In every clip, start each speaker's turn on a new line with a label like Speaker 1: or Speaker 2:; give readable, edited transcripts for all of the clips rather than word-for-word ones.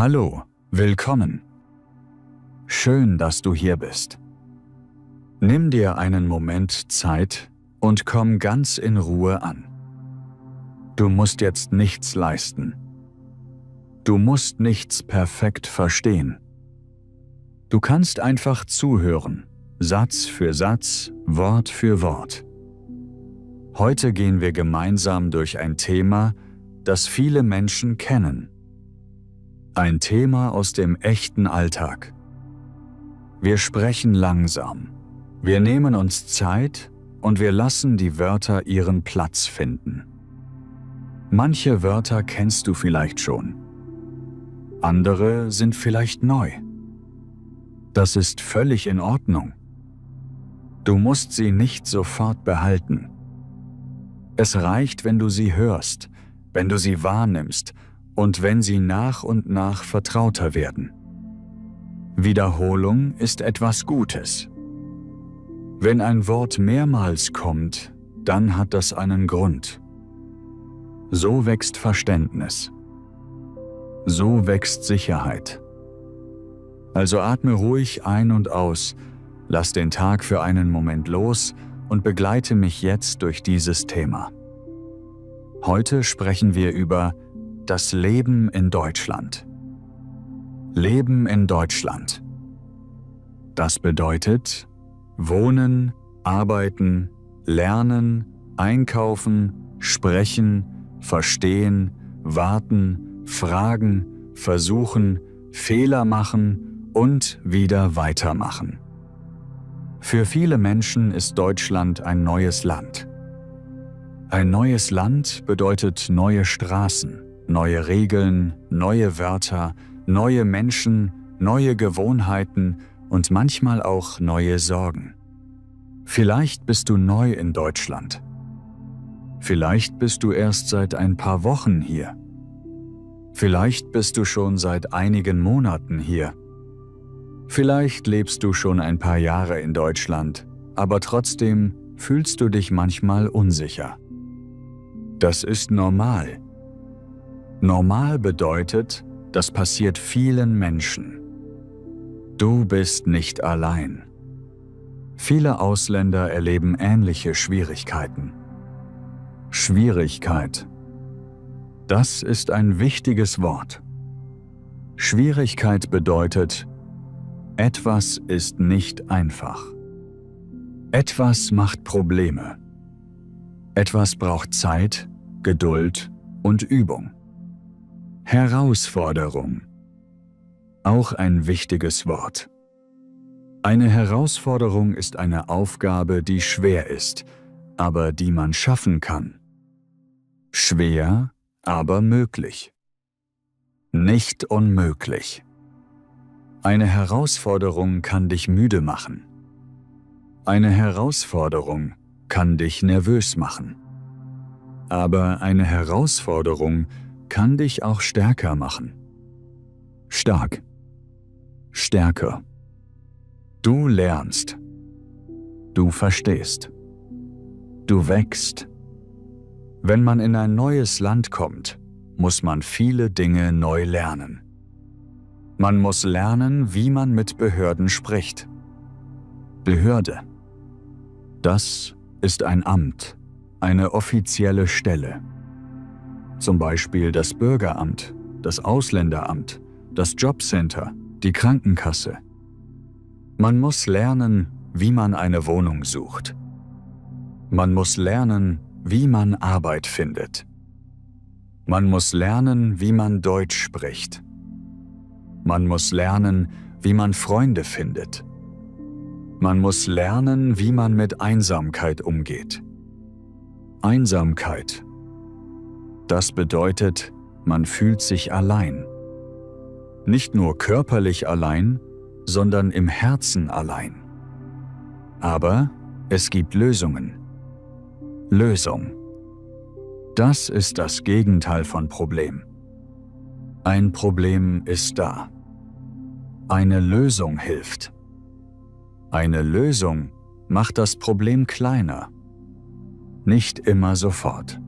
Speaker 1: Hallo, willkommen. Schön, dass du hier bist. Nimm dir einen Moment Zeit und komm ganz in Ruhe an. Du musst jetzt nichts leisten. Du musst nichts perfekt verstehen. Du kannst einfach zuhören, Satz für Satz, Wort für Wort. Heute gehen wir gemeinsam durch ein Thema, das viele Menschen kennen. Ein Thema aus dem echten Alltag. Wir sprechen langsam. Wir nehmen uns Zeit und wir lassen die Wörter ihren Platz finden. Manche Wörter kennst du vielleicht schon. Andere sind vielleicht neu. Das ist völlig in Ordnung. Du musst sie nicht sofort behalten. Es reicht, wenn du sie hörst, wenn du sie wahrnimmst und wenn sie nach und nach vertrauter werden. Wiederholung ist etwas Gutes. Wenn ein Wort mehrmals kommt, dann hat das einen Grund. So wächst Verständnis. So wächst Sicherheit. Also atme ruhig ein und aus, lass den Tag für einen Moment los und begleite mich jetzt durch dieses Thema. Heute sprechen wir über das Leben in Deutschland. Leben in Deutschland. Das bedeutet wohnen, arbeiten, lernen, einkaufen, sprechen, verstehen, warten, fragen, versuchen, Fehler machen und wieder weitermachen. Für viele Menschen ist Deutschland ein neues Land. Ein neues Land bedeutet neue Straßen, neue Regeln, neue Wörter, neue Menschen, neue Gewohnheiten und manchmal auch neue Sorgen. Vielleicht bist du neu in Deutschland. Vielleicht bist du erst seit ein paar Wochen hier. Vielleicht bist du schon seit einigen Monaten hier. Vielleicht lebst du schon ein paar Jahre in Deutschland, aber trotzdem fühlst du dich manchmal unsicher. Das ist normal. Normal bedeutet, das passiert vielen Menschen. Du bist nicht allein. Viele Ausländer erleben ähnliche Schwierigkeiten. Schwierigkeit. Das ist ein wichtiges Wort. Schwierigkeit bedeutet, etwas ist nicht einfach. Etwas macht Probleme. Etwas braucht Zeit, Geduld und Übung. Herausforderung. Auch ein wichtiges Wort. Eine Herausforderung ist eine Aufgabe, die schwer ist, aber die man schaffen kann. Schwer, aber möglich. Nicht unmöglich. Eine Herausforderung kann dich müde machen. Eine Herausforderung kann dich nervös machen. Aber eine Herausforderung kann dich auch stärker machen. Stark. Stärker. Du lernst. Du verstehst. Du wächst. Wenn man in ein neues Land kommt, muss man viele Dinge neu lernen. Man muss lernen, wie man mit Behörden spricht. Behörde. Das ist ein Amt, eine offizielle Stelle. Zum Beispiel das Bürgeramt, das Ausländeramt, das Jobcenter, die Krankenkasse. Man muss lernen, wie man eine Wohnung sucht. Man muss lernen, wie man Arbeit findet. Man muss lernen, wie man Deutsch spricht. Man muss lernen, wie man Freunde findet. Man muss lernen, wie man mit Einsamkeit umgeht. Einsamkeit. Das bedeutet, man fühlt sich allein. Nicht nur körperlich allein, sondern im Herzen allein. Aber es gibt Lösungen. Lösung. Das ist das Gegenteil von Problem. Ein Problem ist da. Eine Lösung hilft. Eine Lösung macht das Problem kleiner. Nicht immer sofort.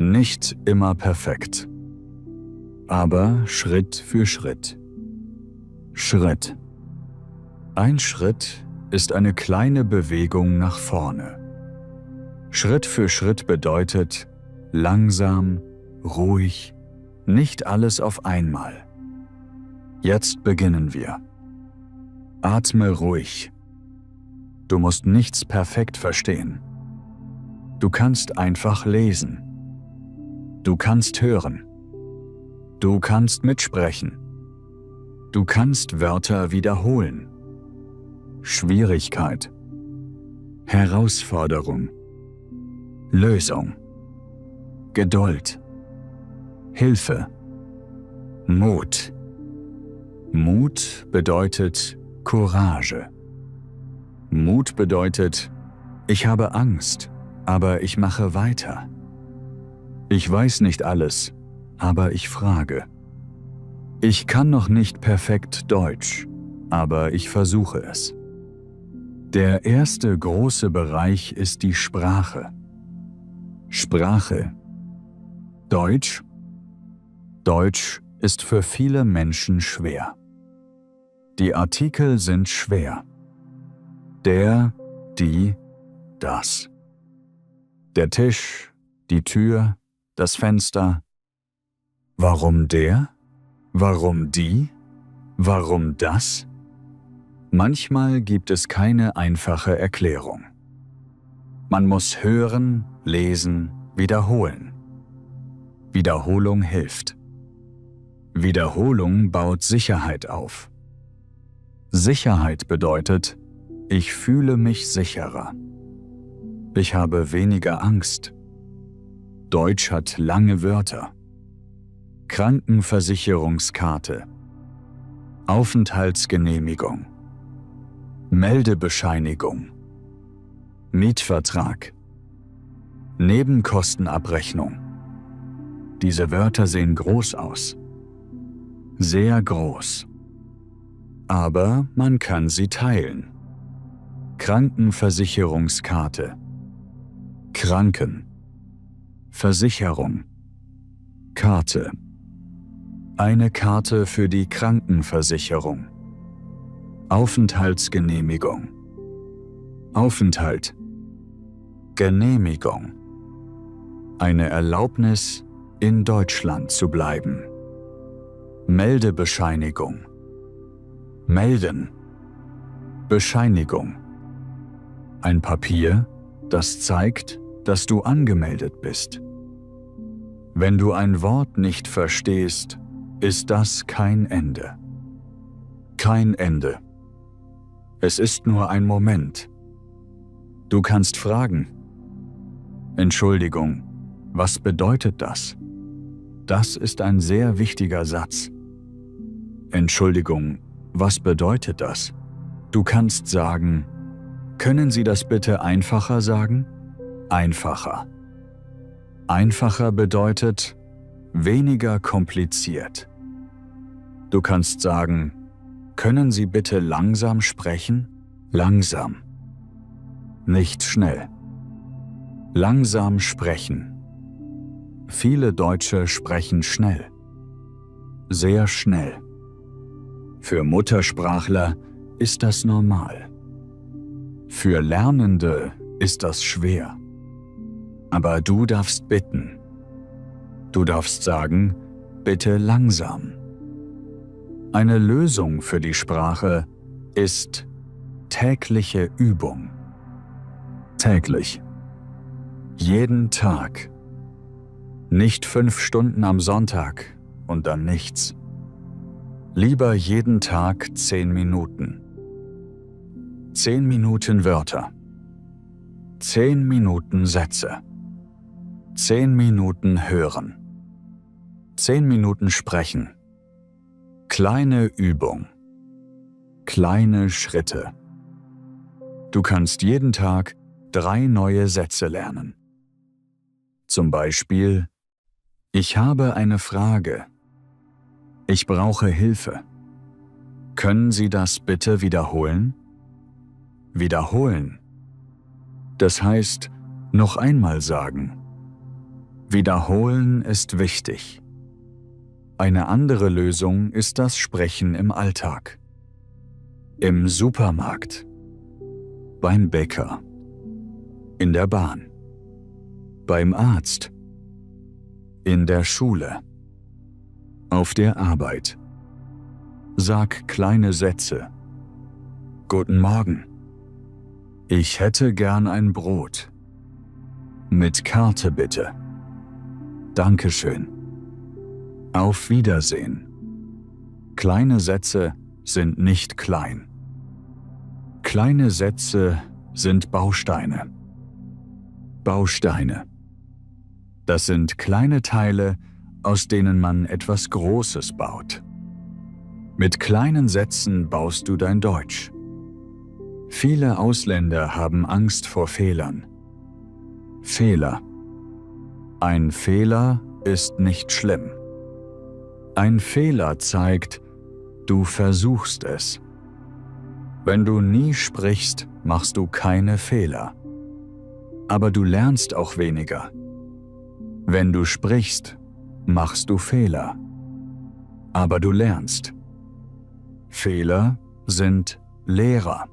Speaker 1: Nicht immer perfekt. aber Schritt für Schritt. Schritt. Ein Schritt ist eine kleine Bewegung nach vorne. Schritt für Schritt bedeutet langsam, ruhig, nicht alles auf einmal. Jetzt beginnen wir. Atme ruhig. Du musst nichts perfekt verstehen. Du kannst einfach lesen. Du kannst hören. Du kannst mitsprechen. Du kannst Wörter wiederholen. Schwierigkeit. Herausforderung. Lösung. Geduld. Hilfe. Mut. Mut bedeutet Courage. Mut bedeutet, ich habe Angst, aber ich mache weiter. Ich weiß nicht alles, aber ich frage. Ich kann noch nicht perfekt Deutsch, aber ich versuche es. Der erste große Bereich ist die Sprache. Sprache. Deutsch. Deutsch ist für viele Menschen schwer. Die Artikel sind schwer. Der, die, das. Der Tisch, die Tür, das Fenster. Warum der? Warum die? Warum das? Manchmal gibt es keine einfache Erklärung. Man muss hören, lesen, wiederholen. Wiederholung hilft. Wiederholung baut Sicherheit auf. Sicherheit bedeutet, ich fühle mich sicherer. Ich habe weniger Angst. Deutsch hat lange Wörter. Krankenversicherungskarte. Aufenthaltsgenehmigung. Meldebescheinigung. Mietvertrag. Nebenkostenabrechnung. Diese Wörter sehen groß aus. Sehr groß. Aber man kann sie teilen. Krankenversicherungskarte. Kranken. Versicherung. Karte. Eine Karte für die Krankenversicherung. Aufenthaltsgenehmigung. Aufenthalt. Genehmigung. Eine Erlaubnis, in Deutschland zu bleiben. Meldebescheinigung. Melden. Bescheinigung. Ein Papier, das zeigt, dass du angemeldet bist. Wenn du ein Wort nicht verstehst, ist das kein Ende. Kein Ende. Es ist nur ein Moment. Du kannst fragen: Entschuldigung, was bedeutet das? Das ist ein sehr wichtiger Satz. Entschuldigung, was bedeutet das? Du kannst sagen: Können Sie das bitte einfacher sagen? Einfacher. Einfacher bedeutet weniger kompliziert. Du kannst sagen: Können Sie bitte langsam sprechen? Langsam. Nicht schnell. Langsam sprechen. Viele Deutsche sprechen schnell. Sehr schnell. Für Muttersprachler ist das normal. Für Lernende ist das schwer. Aber du darfst bitten. Du darfst sagen: Bitte langsam. Eine Lösung für die Sprache ist tägliche Übung. Täglich. Jeden Tag. Nicht 5 Stunden am Sonntag und dann nichts. Lieber jeden Tag 10 Minuten. 10 Minuten Wörter. 10 Minuten Sätze. 10 Minuten hören. 10 Minuten sprechen. Kleine Übung. Kleine Schritte. Du kannst jeden Tag 3 neue Sätze lernen. Zum Beispiel: Ich habe eine Frage. Ich brauche Hilfe. Können Sie das bitte wiederholen? Wiederholen. Das heißt, noch einmal sagen. Wiederholen ist wichtig. Eine andere Lösung ist das Sprechen im Alltag. Im Supermarkt, beim Bäcker, in der Bahn, beim Arzt, in der Schule, auf der Arbeit. Sag kleine Sätze. Guten Morgen. Ich hätte gern ein Brot. Mit Karte bitte. Dankeschön. Auf Wiedersehen. Kleine Sätze sind nicht klein. Kleine Sätze sind Bausteine. Bausteine. Das sind kleine Teile, aus denen man etwas Großes baut. Mit kleinen Sätzen baust du dein Deutsch. Viele Ausländer haben Angst vor Fehlern. Fehler. Ein Fehler ist nicht schlimm. Ein Fehler zeigt, du versuchst es. Wenn du nie sprichst, machst du keine Fehler. Aber du lernst auch weniger. Wenn du sprichst, machst du Fehler. Aber du lernst. Fehler sind Lehrer.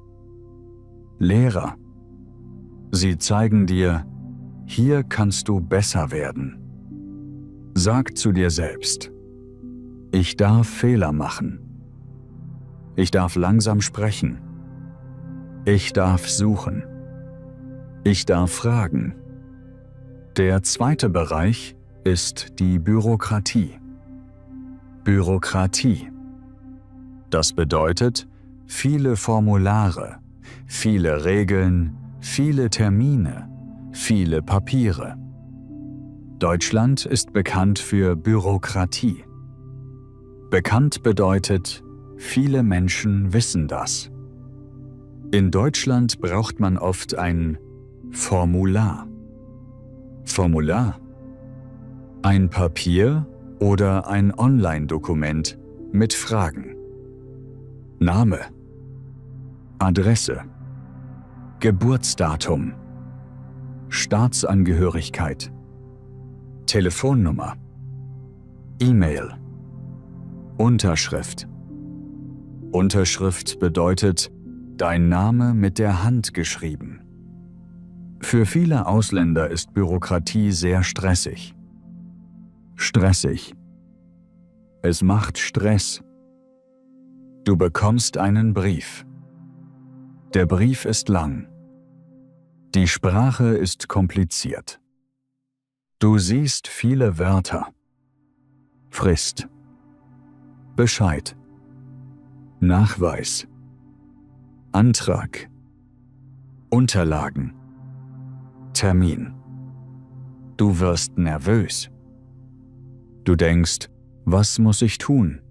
Speaker 1: Lehrer. Sie zeigen dir, hier kannst du besser werden. Sag zu dir selbst, ich darf Fehler machen. Ich darf langsam sprechen. Ich darf suchen. Ich darf fragen. Der zweite Bereich ist die Bürokratie. Bürokratie. Das bedeutet viele Formulare, viele Regeln, viele Termine, viele Papiere. Deutschland ist bekannt für Bürokratie. Bekannt bedeutet, viele Menschen wissen das. In Deutschland braucht man oft ein Formular. Formular? Ein Papier oder ein Online-Dokument mit Fragen. Name, Adresse, Geburtsdatum, Staatsangehörigkeit, Telefonnummer, E-Mail, Unterschrift. Unterschrift bedeutet, dein Name mit der Hand geschrieben. Für viele Ausländer ist Bürokratie sehr stressig. Stressig. Es macht Stress. Du bekommst einen Brief. Der Brief ist lang. Die Sprache ist kompliziert. Du siehst viele Wörter. Frist. Bescheid. Nachweis. Antrag. Unterlagen. Termin. Du wirst nervös. Du denkst, was muss ich tun?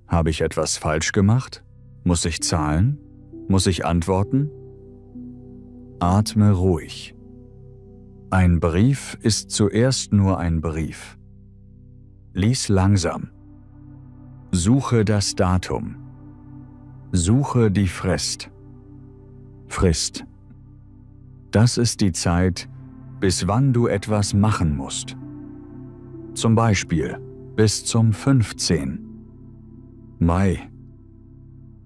Speaker 1: Habe ich etwas falsch gemacht? Muss ich zahlen? Muss ich antworten? Atme ruhig. Ein Brief ist zuerst nur ein Brief. Lies langsam. Suche das Datum. Suche die Frist. Frist. Das ist die Zeit, bis wann du etwas machen musst. Zum Beispiel bis zum 15. Mai.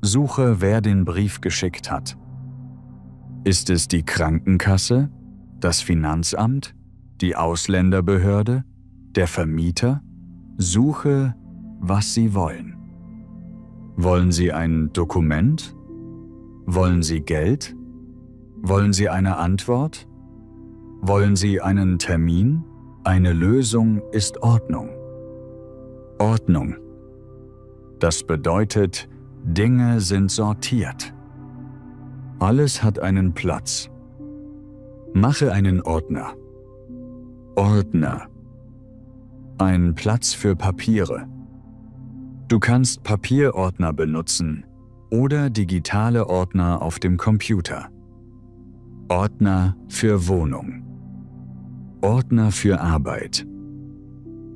Speaker 1: Suche, wer den Brief geschickt hat. Ist es die Krankenkasse, das Finanzamt, die Ausländerbehörde, der Vermieter? Suche, was sie wollen. Wollen sie ein Dokument? Wollen sie Geld? Wollen sie eine Antwort? Wollen sie einen Termin? Eine Lösung ist Ordnung. Ordnung. Das bedeutet, Dinge sind sortiert. Alles hat einen Platz. Mache einen Ordner. Ordner. Ein Platz für Papiere. Du kannst Papierordner benutzen oder digitale Ordner auf dem Computer. Ordner für Wohnung. Ordner für Arbeit.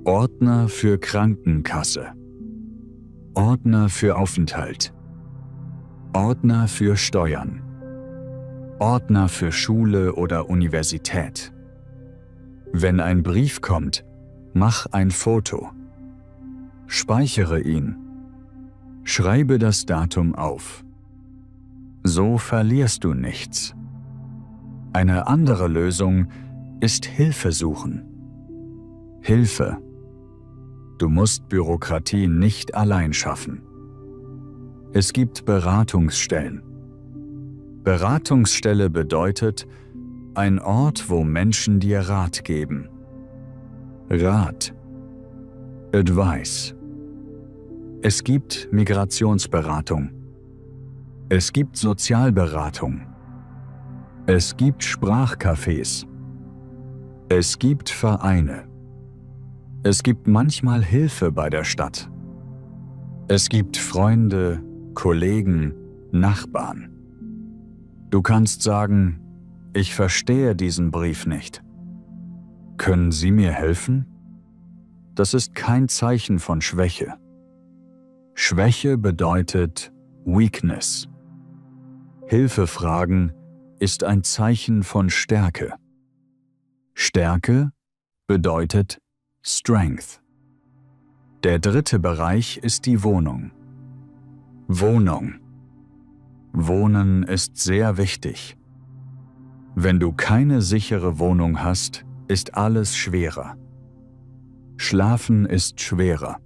Speaker 1: Ordner für Krankenkasse. Ordner für Aufenthalt. Ordner für Steuern. Ordner für Schule oder Universität. Wenn ein Brief kommt, mach ein Foto. Speichere ihn. Schreibe das Datum auf. So verlierst du nichts. Eine andere Lösung ist Hilfe suchen. Hilfe. Du musst Bürokratie nicht allein schaffen. Es gibt Beratungsstellen. Beratungsstelle bedeutet ein Ort, wo Menschen dir Rat geben. Rat. Advice. Es gibt Migrationsberatung. Es gibt Sozialberatung. Es gibt Sprachcafés. Es gibt Vereine. Es gibt manchmal Hilfe bei der Stadt. Es gibt Freunde, Kollegen, Nachbarn. Du kannst sagen, ich verstehe diesen Brief nicht. Können Sie mir helfen? Das ist kein Zeichen von Schwäche. Schwäche bedeutet Weakness. Hilfe fragen ist ein Zeichen von Stärke. Stärke bedeutet Strength. Der dritte Bereich ist die Wohnung. Wohnung. Wohnen ist sehr wichtig. Wenn du keine sichere Wohnung hast, ist alles schwerer. Schlafen ist schwerer.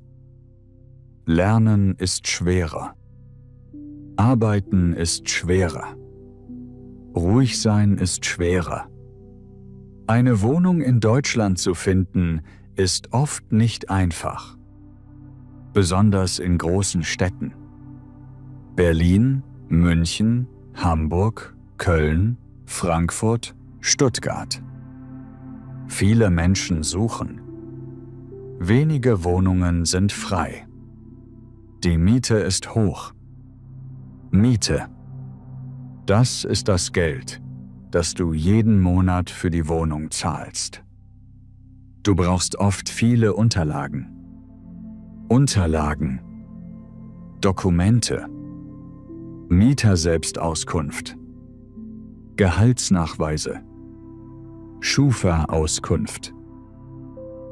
Speaker 1: Lernen ist schwerer. Arbeiten ist schwerer. Ruhig sein ist schwerer. Eine Wohnung in Deutschland zu finden, ist oft nicht einfach. Besonders in großen Städten. Berlin, München, Hamburg, Köln, Frankfurt, Stuttgart. Viele Menschen suchen. Wenige Wohnungen sind frei. Die Miete ist hoch. Miete. Das ist das Geld, das du jeden Monat für die Wohnung zahlst. Du brauchst oft viele Unterlagen. Unterlagen. Dokumente. Mieterselbstauskunft. Gehaltsnachweise. Schufa-Auskunft.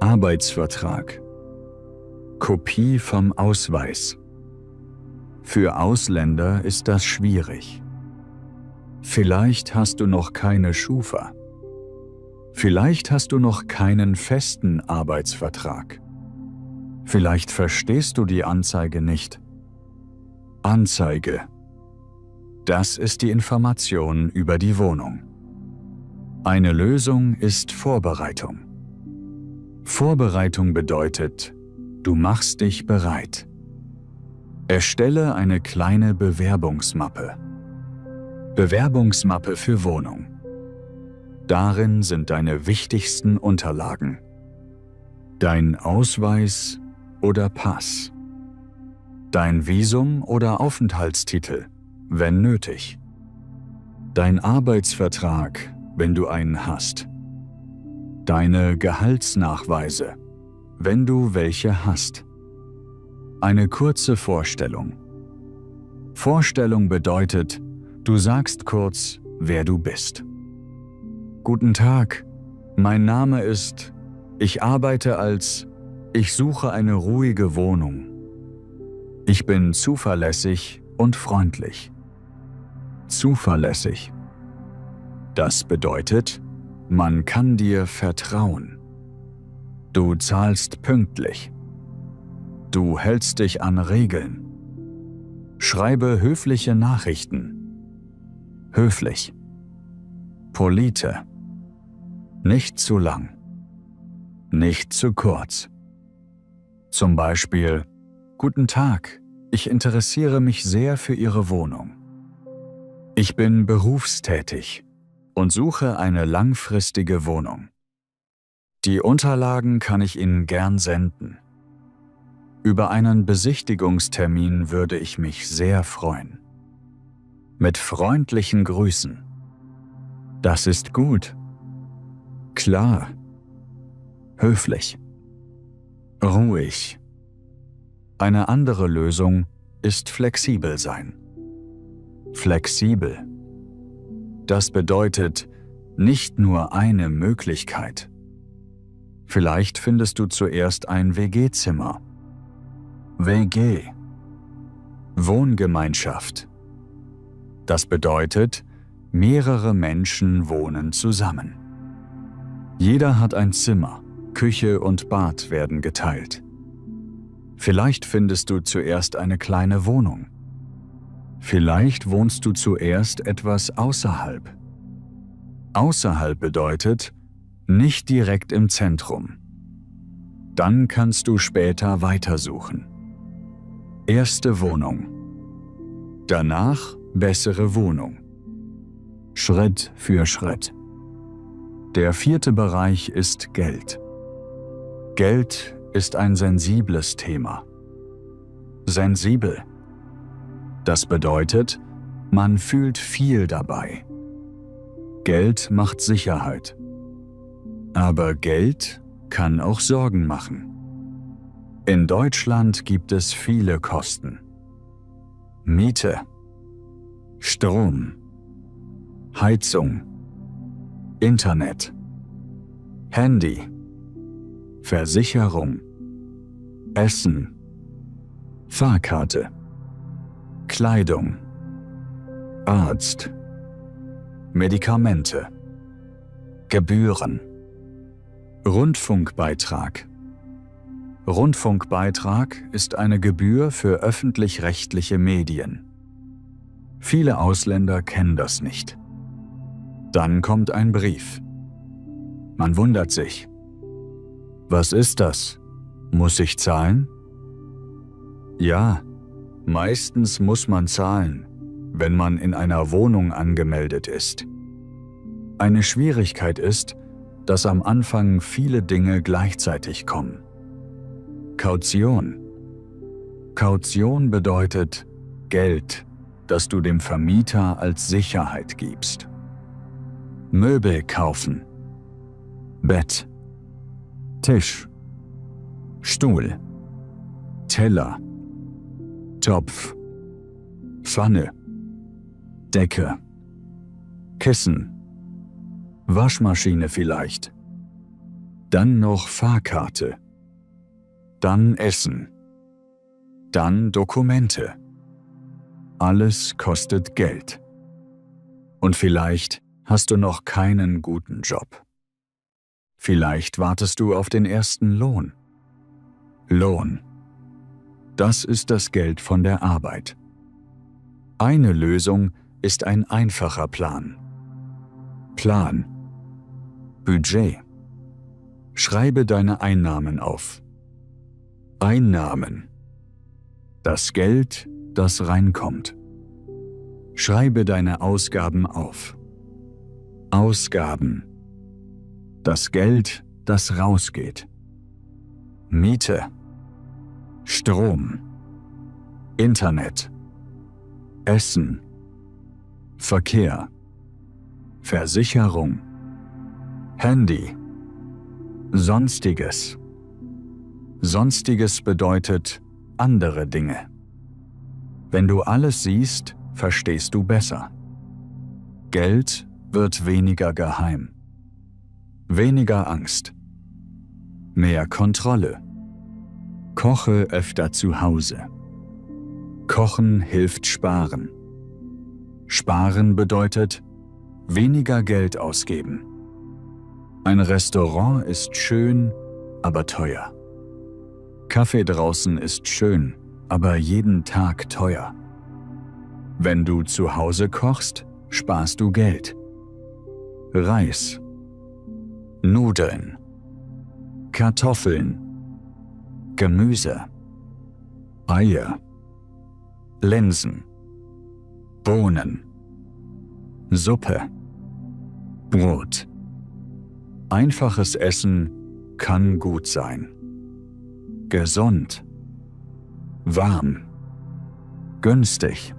Speaker 1: Arbeitsvertrag. Kopie vom Ausweis. Für Ausländer ist das schwierig. Vielleicht hast du noch keine Schufa. Vielleicht hast du noch keinen festen Arbeitsvertrag. Vielleicht verstehst du die Anzeige nicht. Anzeige. Das ist die Information über die Wohnung. Eine Lösung ist Vorbereitung. Vorbereitung bedeutet, du machst dich bereit. Erstelle eine kleine Bewerbungsmappe. Bewerbungsmappe für Wohnung. Darin sind deine wichtigsten Unterlagen. Dein Ausweis oder Pass. Dein Visum oder Aufenthaltstitel, wenn nötig. Dein Arbeitsvertrag, wenn du einen hast. Deine Gehaltsnachweise, wenn du welche hast. Eine kurze Vorstellung. Vorstellung bedeutet, du sagst kurz, wer du bist. Guten Tag, mein Name ist, ich arbeite als, ich suche eine ruhige Wohnung. Ich bin zuverlässig und freundlich. Zuverlässig. Das bedeutet, man kann dir vertrauen. Du zahlst pünktlich. Du hältst dich an Regeln. Schreibe höfliche Nachrichten. Höflich. Polite. Nicht zu lang. Nicht zu kurz. Zum Beispiel, Guten Tag, ich interessiere mich sehr für Ihre Wohnung. Ich bin berufstätig und suche eine langfristige Wohnung. Die Unterlagen kann ich Ihnen gern senden. Über einen Besichtigungstermin würde ich mich sehr freuen. Mit freundlichen Grüßen. Das ist gut. Klar. Höflich. Ruhig. Eine andere Lösung ist flexibel sein. Flexibel. Das bedeutet nicht nur eine Möglichkeit. Vielleicht findest du zuerst ein WG-Zimmer. WG. Wohngemeinschaft. Das bedeutet, mehrere Menschen wohnen zusammen. Jeder hat ein Zimmer, Küche und Bad werden geteilt. Vielleicht findest du zuerst eine kleine Wohnung. Vielleicht wohnst du zuerst etwas außerhalb. Außerhalb bedeutet, nicht direkt im Zentrum. Dann kannst du später weitersuchen. Erste Wohnung. Danach bessere Wohnung. Schritt für Schritt. Der vierte Bereich ist Geld. Geld ist ein sensibles Thema. Sensibel. Das bedeutet, man fühlt viel dabei. Geld macht Sicherheit. Aber Geld kann auch Sorgen machen. In Deutschland gibt es viele Kosten. Miete, Strom, Heizung, Internet, Handy, Versicherung, Essen, Fahrkarte, Kleidung, Arzt, Medikamente, Gebühren, Rundfunkbeitrag. Rundfunkbeitrag ist eine Gebühr für öffentlich-rechtliche Medien. Viele Ausländer kennen das nicht. Dann kommt ein Brief. Man wundert sich. Was ist das? Muss ich zahlen? Ja, meistens muss man zahlen, wenn man in einer Wohnung angemeldet ist. Eine Schwierigkeit ist, dass am Anfang viele Dinge gleichzeitig kommen. Kaution. Kaution bedeutet Geld, das du dem Vermieter als Sicherheit gibst. Möbel kaufen. Bett. Tisch. Stuhl. Teller. Topf. Pfanne. Decke. Kissen. Waschmaschine vielleicht. Dann noch Fahrkarte. Dann Essen. Dann Dokumente. Alles kostet Geld. Und vielleicht hast du noch keinen guten Job. Vielleicht wartest du auf den ersten Lohn. Lohn. Das ist das Geld von der Arbeit. Eine Lösung ist ein einfacher Plan. Plan. Budget. Schreibe deine Einnahmen auf. Einnahmen. Das Geld, das reinkommt. Schreibe deine Ausgaben auf. Ausgaben. Das Geld, das rausgeht. Miete. Strom. Internet. Essen. Verkehr. Versicherung. Handy. Sonstiges. Sonstiges bedeutet andere Dinge. Wenn du alles siehst, verstehst du besser. Geld wird weniger geheim. Weniger Angst. Mehr Kontrolle. Koche öfter zu Hause. Kochen hilft sparen. Sparen bedeutet weniger Geld ausgeben. Ein Restaurant ist schön, aber teuer. Kaffee draußen ist schön, aber jeden Tag teuer. Wenn du zu Hause kochst, sparst du Geld. Reis. Nudeln. Kartoffeln. Gemüse. Eier. Linsen. Bohnen. Suppe. Brot. Einfaches Essen kann gut sein. Gesund. Warm. Günstig.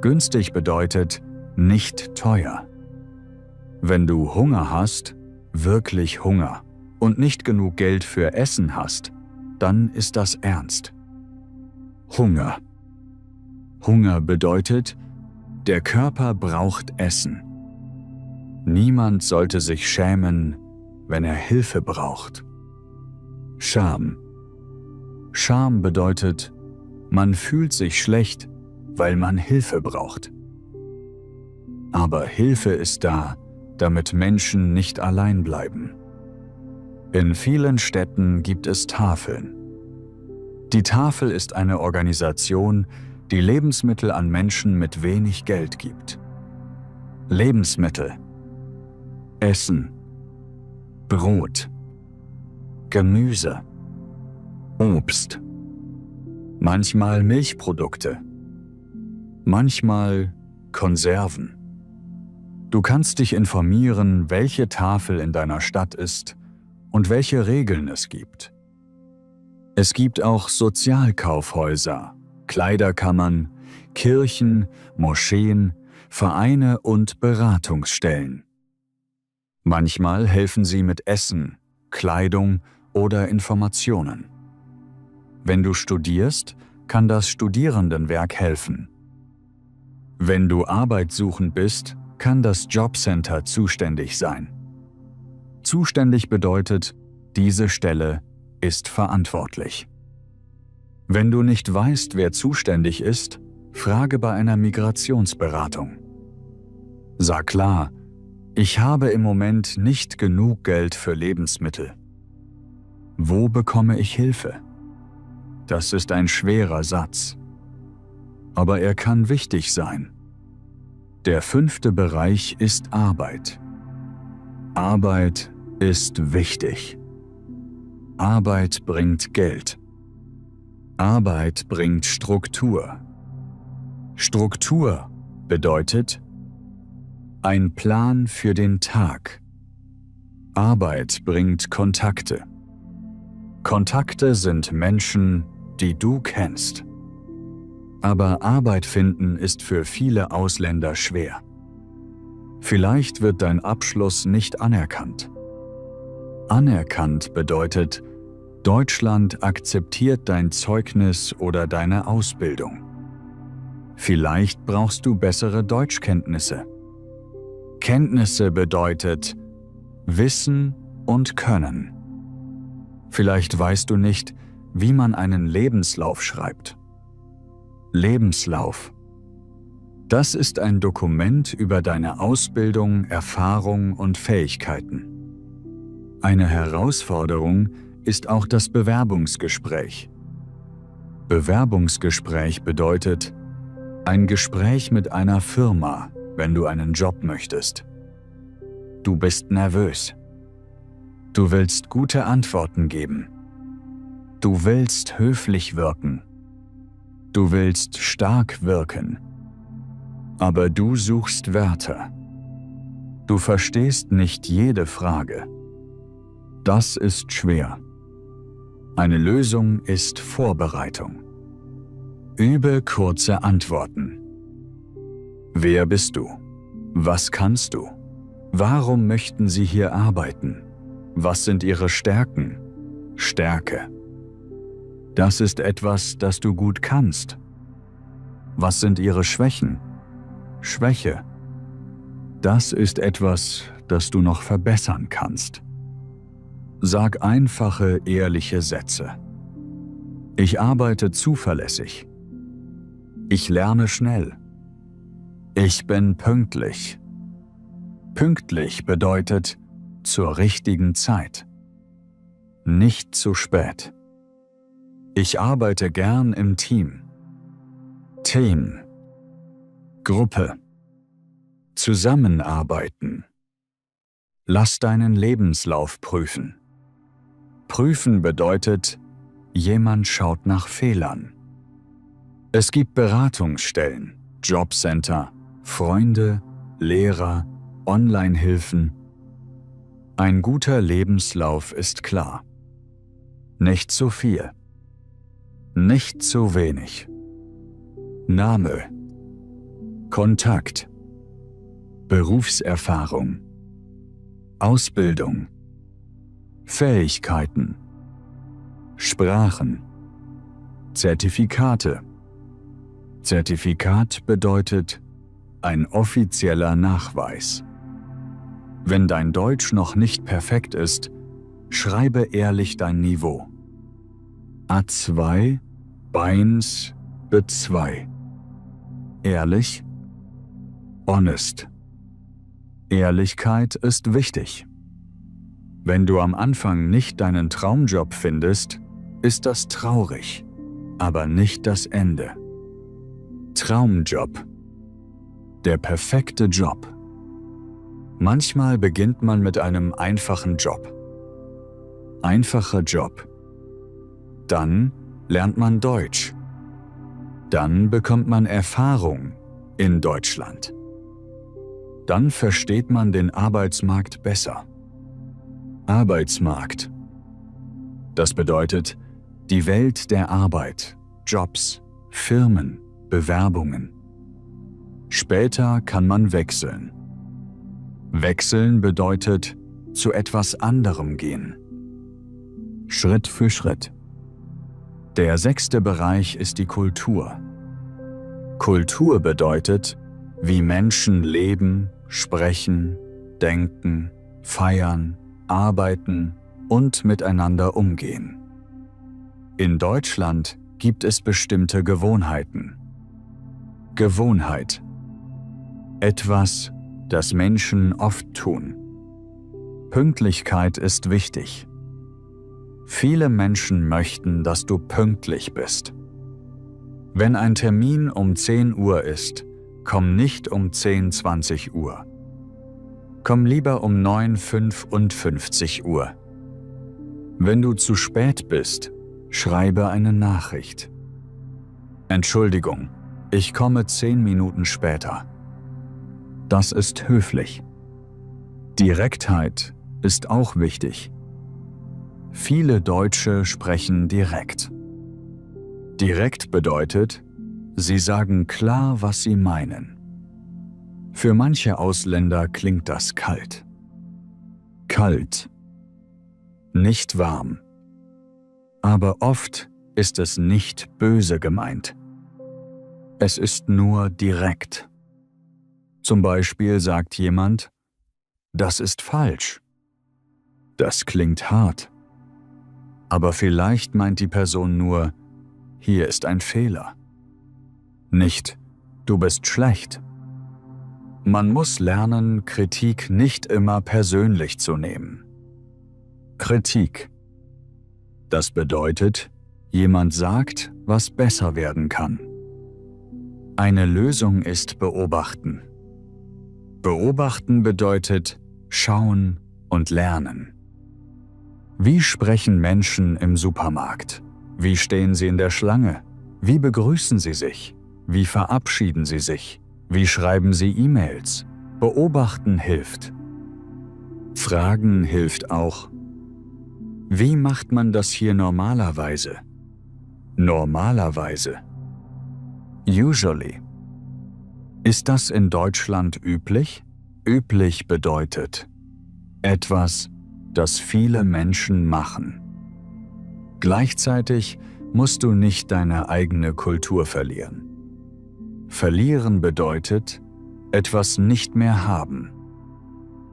Speaker 1: Günstig bedeutet nicht teuer. Wenn du Hunger hast, wirklich Hunger, und nicht genug Geld für Essen hast, dann ist das ernst. Hunger. Hunger bedeutet, der Körper braucht Essen. Niemand sollte sich schämen, wenn er Hilfe braucht. Scham. Scham bedeutet, man fühlt sich schlecht, weil man Hilfe braucht. Aber Hilfe ist da, damit Menschen nicht allein bleiben. In vielen Städten gibt es Tafeln. Die Tafel ist eine Organisation, die Lebensmittel an Menschen mit wenig Geld gibt. Lebensmittel, Essen, Brot, Gemüse, Obst, manchmal Milchprodukte, manchmal Konserven. Du kannst dich informieren, welche Tafel in deiner Stadt ist und welche Regeln es gibt. Es gibt auch Sozialkaufhäuser, Kleiderkammern, Kirchen, Moscheen, Vereine und Beratungsstellen. Manchmal helfen sie mit Essen, Kleidung oder Informationen. Wenn du studierst, kann das Studierendenwerk helfen. Wenn du arbeitssuchend bist, kann das Jobcenter zuständig sein. Zuständig bedeutet, diese Stelle ist verantwortlich. Wenn du nicht weißt, wer zuständig ist, frage bei einer Migrationsberatung. Sag klar, ich habe im Moment nicht genug Geld für Lebensmittel. Wo bekomme ich Hilfe? Das ist ein schwerer Satz. Aber er kann wichtig sein. Der 5. Bereich ist Arbeit. Arbeit ist wichtig. Arbeit bringt Geld. Arbeit bringt Struktur. Struktur bedeutet ein Plan für den Tag. Arbeit bringt Kontakte. Kontakte sind Menschen, die du kennst. Aber Arbeit finden ist für viele Ausländer schwer. Vielleicht wird dein Abschluss nicht anerkannt. Anerkannt bedeutet, Deutschland akzeptiert dein Zeugnis oder deine Ausbildung. Vielleicht brauchst du bessere Deutschkenntnisse. Kenntnisse bedeutet Wissen und Können. Vielleicht weißt du nicht, wie man einen Lebenslauf schreibt. Lebenslauf. Das ist ein Dokument über deine Ausbildung, Erfahrung und Fähigkeiten. Eine Herausforderung ist auch das Bewerbungsgespräch. Bewerbungsgespräch bedeutet ein Gespräch mit einer Firma, wenn du einen Job möchtest. Du bist nervös. Du willst gute Antworten geben. Du willst höflich wirken. Du willst stark wirken. Aber du suchst Wörter. Du verstehst nicht jede Frage. Das ist schwer. Eine Lösung ist Vorbereitung. Übe kurze Antworten. Wer bist du? Was kannst du? Warum möchten Sie hier arbeiten? Was sind Ihre Stärken? Stärke. Das ist etwas, das du gut kannst. Was sind Ihre Schwächen? Schwäche. Das ist etwas, das du noch verbessern kannst. Sag einfache, ehrliche Sätze. Ich arbeite zuverlässig. Ich lerne schnell. Ich bin pünktlich. Pünktlich bedeutet zur richtigen Zeit. Nicht zu spät. Ich arbeite gern im Team. Team. Gruppe. Zusammenarbeiten. Lass deinen Lebenslauf prüfen. Prüfen bedeutet, jemand schaut nach Fehlern. Es gibt Beratungsstellen, Jobcenter, Freunde, Lehrer, Online-Hilfen. Ein guter Lebenslauf ist klar. Nicht zu viel. Nicht zu wenig. Name. Kontakt. Berufserfahrung. Ausbildung. Fähigkeiten. Sprachen. Zertifikate. Zertifikat bedeutet ein offizieller Nachweis. Wenn dein Deutsch noch nicht perfekt ist, schreibe ehrlich dein Niveau. A2 Beins B2. Ehrlich? Honest. Ehrlichkeit ist wichtig. Wenn du am Anfang nicht deinen Traumjob findest, ist das traurig, aber nicht das Ende. Traumjob. Der perfekte Job. Manchmal beginnt man mit einem einfachen Job. Einfacher Job. Dann lernt man Deutsch. Dann bekommt man Erfahrung in Deutschland. Dann versteht man den Arbeitsmarkt besser. Arbeitsmarkt. Das bedeutet die Welt der Arbeit, Jobs, Firmen, Bewerbungen. Später kann man wechseln. Wechseln bedeutet zu etwas anderem gehen. Schritt für Schritt. Der 6. Bereich ist die Kultur. Kultur bedeutet, wie Menschen leben, sprechen, denken, feiern, arbeiten und miteinander umgehen. In Deutschland gibt es bestimmte Gewohnheiten. Gewohnheit. Etwas, das Menschen oft tun. Pünktlichkeit ist wichtig. Viele Menschen möchten, dass du pünktlich bist. Wenn ein Termin um 10 Uhr ist, komm nicht um 10:20 Uhr. Komm lieber um 9:55 Uhr. Wenn du zu spät bist, schreibe eine Nachricht. Entschuldigung, ich komme 10 Minuten später. Das ist höflich. Direktheit ist auch wichtig. Viele Deutsche sprechen direkt. Direkt bedeutet, sie sagen klar, was sie meinen. Für manche Ausländer klingt das kalt. Kalt. Nicht warm. Aber oft ist es nicht böse gemeint. Es ist nur direkt. Zum Beispiel sagt jemand, das ist falsch. Das klingt hart. Aber vielleicht meint die Person nur, hier ist ein Fehler. Nicht, du bist schlecht. Man muss lernen, Kritik nicht immer persönlich zu nehmen. Kritik. Das bedeutet, jemand sagt, was besser werden kann. Eine Lösung ist beobachten. Beobachten bedeutet schauen und lernen. Wie sprechen Menschen im Supermarkt? Wie stehen sie in der Schlange? Wie begrüßen sie sich? Wie verabschieden sie sich? Wie schreiben sie E-Mails? Beobachten hilft. Fragen hilft auch. Wie macht man das hier normalerweise? Normalerweise. Usually. Ist das in Deutschland üblich? Üblich bedeutet etwas, das viele Menschen machen. Gleichzeitig musst du nicht deine eigene Kultur verlieren. Verlieren bedeutet, etwas nicht mehr haben.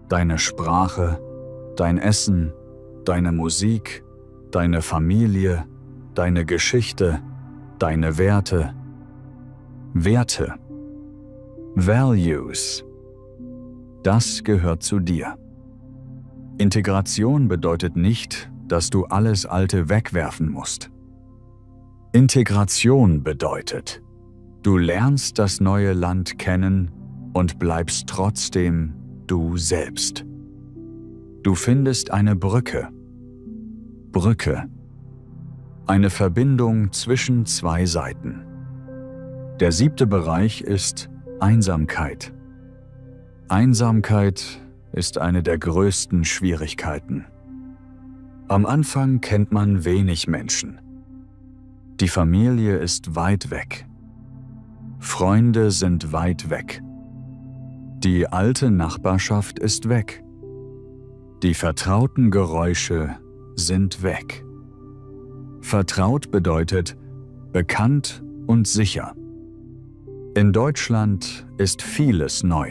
Speaker 1: Deine Sprache, dein Essen, deine Musik, deine Familie, deine Geschichte, deine Werte. Werte. Values. Das gehört zu dir. Integration bedeutet nicht, dass du alles Alte wegwerfen musst. Integration bedeutet, du lernst das neue Land kennen und bleibst trotzdem du selbst. Du findest eine Brücke. Brücke. Eine Verbindung zwischen zwei Seiten. Der 7. Bereich ist Einsamkeit. Einsamkeit ist eine der größten Schwierigkeiten. Am Anfang kennt man wenig Menschen. Die Familie ist weit weg. Freunde sind weit weg. Die alte Nachbarschaft ist weg. Die vertrauten Geräusche sind weg. Vertraut bedeutet bekannt und sicher. In Deutschland ist vieles neu.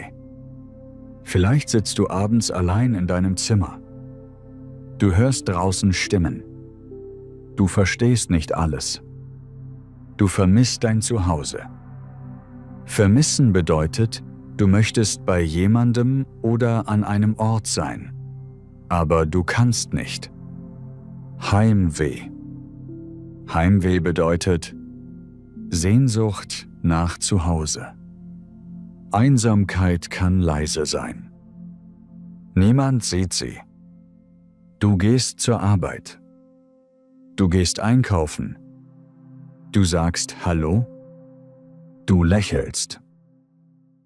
Speaker 1: Vielleicht sitzt du abends allein in deinem Zimmer. Du hörst draußen Stimmen. Du verstehst nicht alles. Du vermisst dein Zuhause. Vermissen bedeutet, du möchtest bei jemandem oder an einem Ort sein, aber du kannst nicht. Heimweh. Heimweh bedeutet Sehnsucht nach Zuhause. Einsamkeit kann leise sein. Niemand sieht sie. Du gehst zur Arbeit. Du gehst einkaufen. Du sagst Hallo. Du lächelst.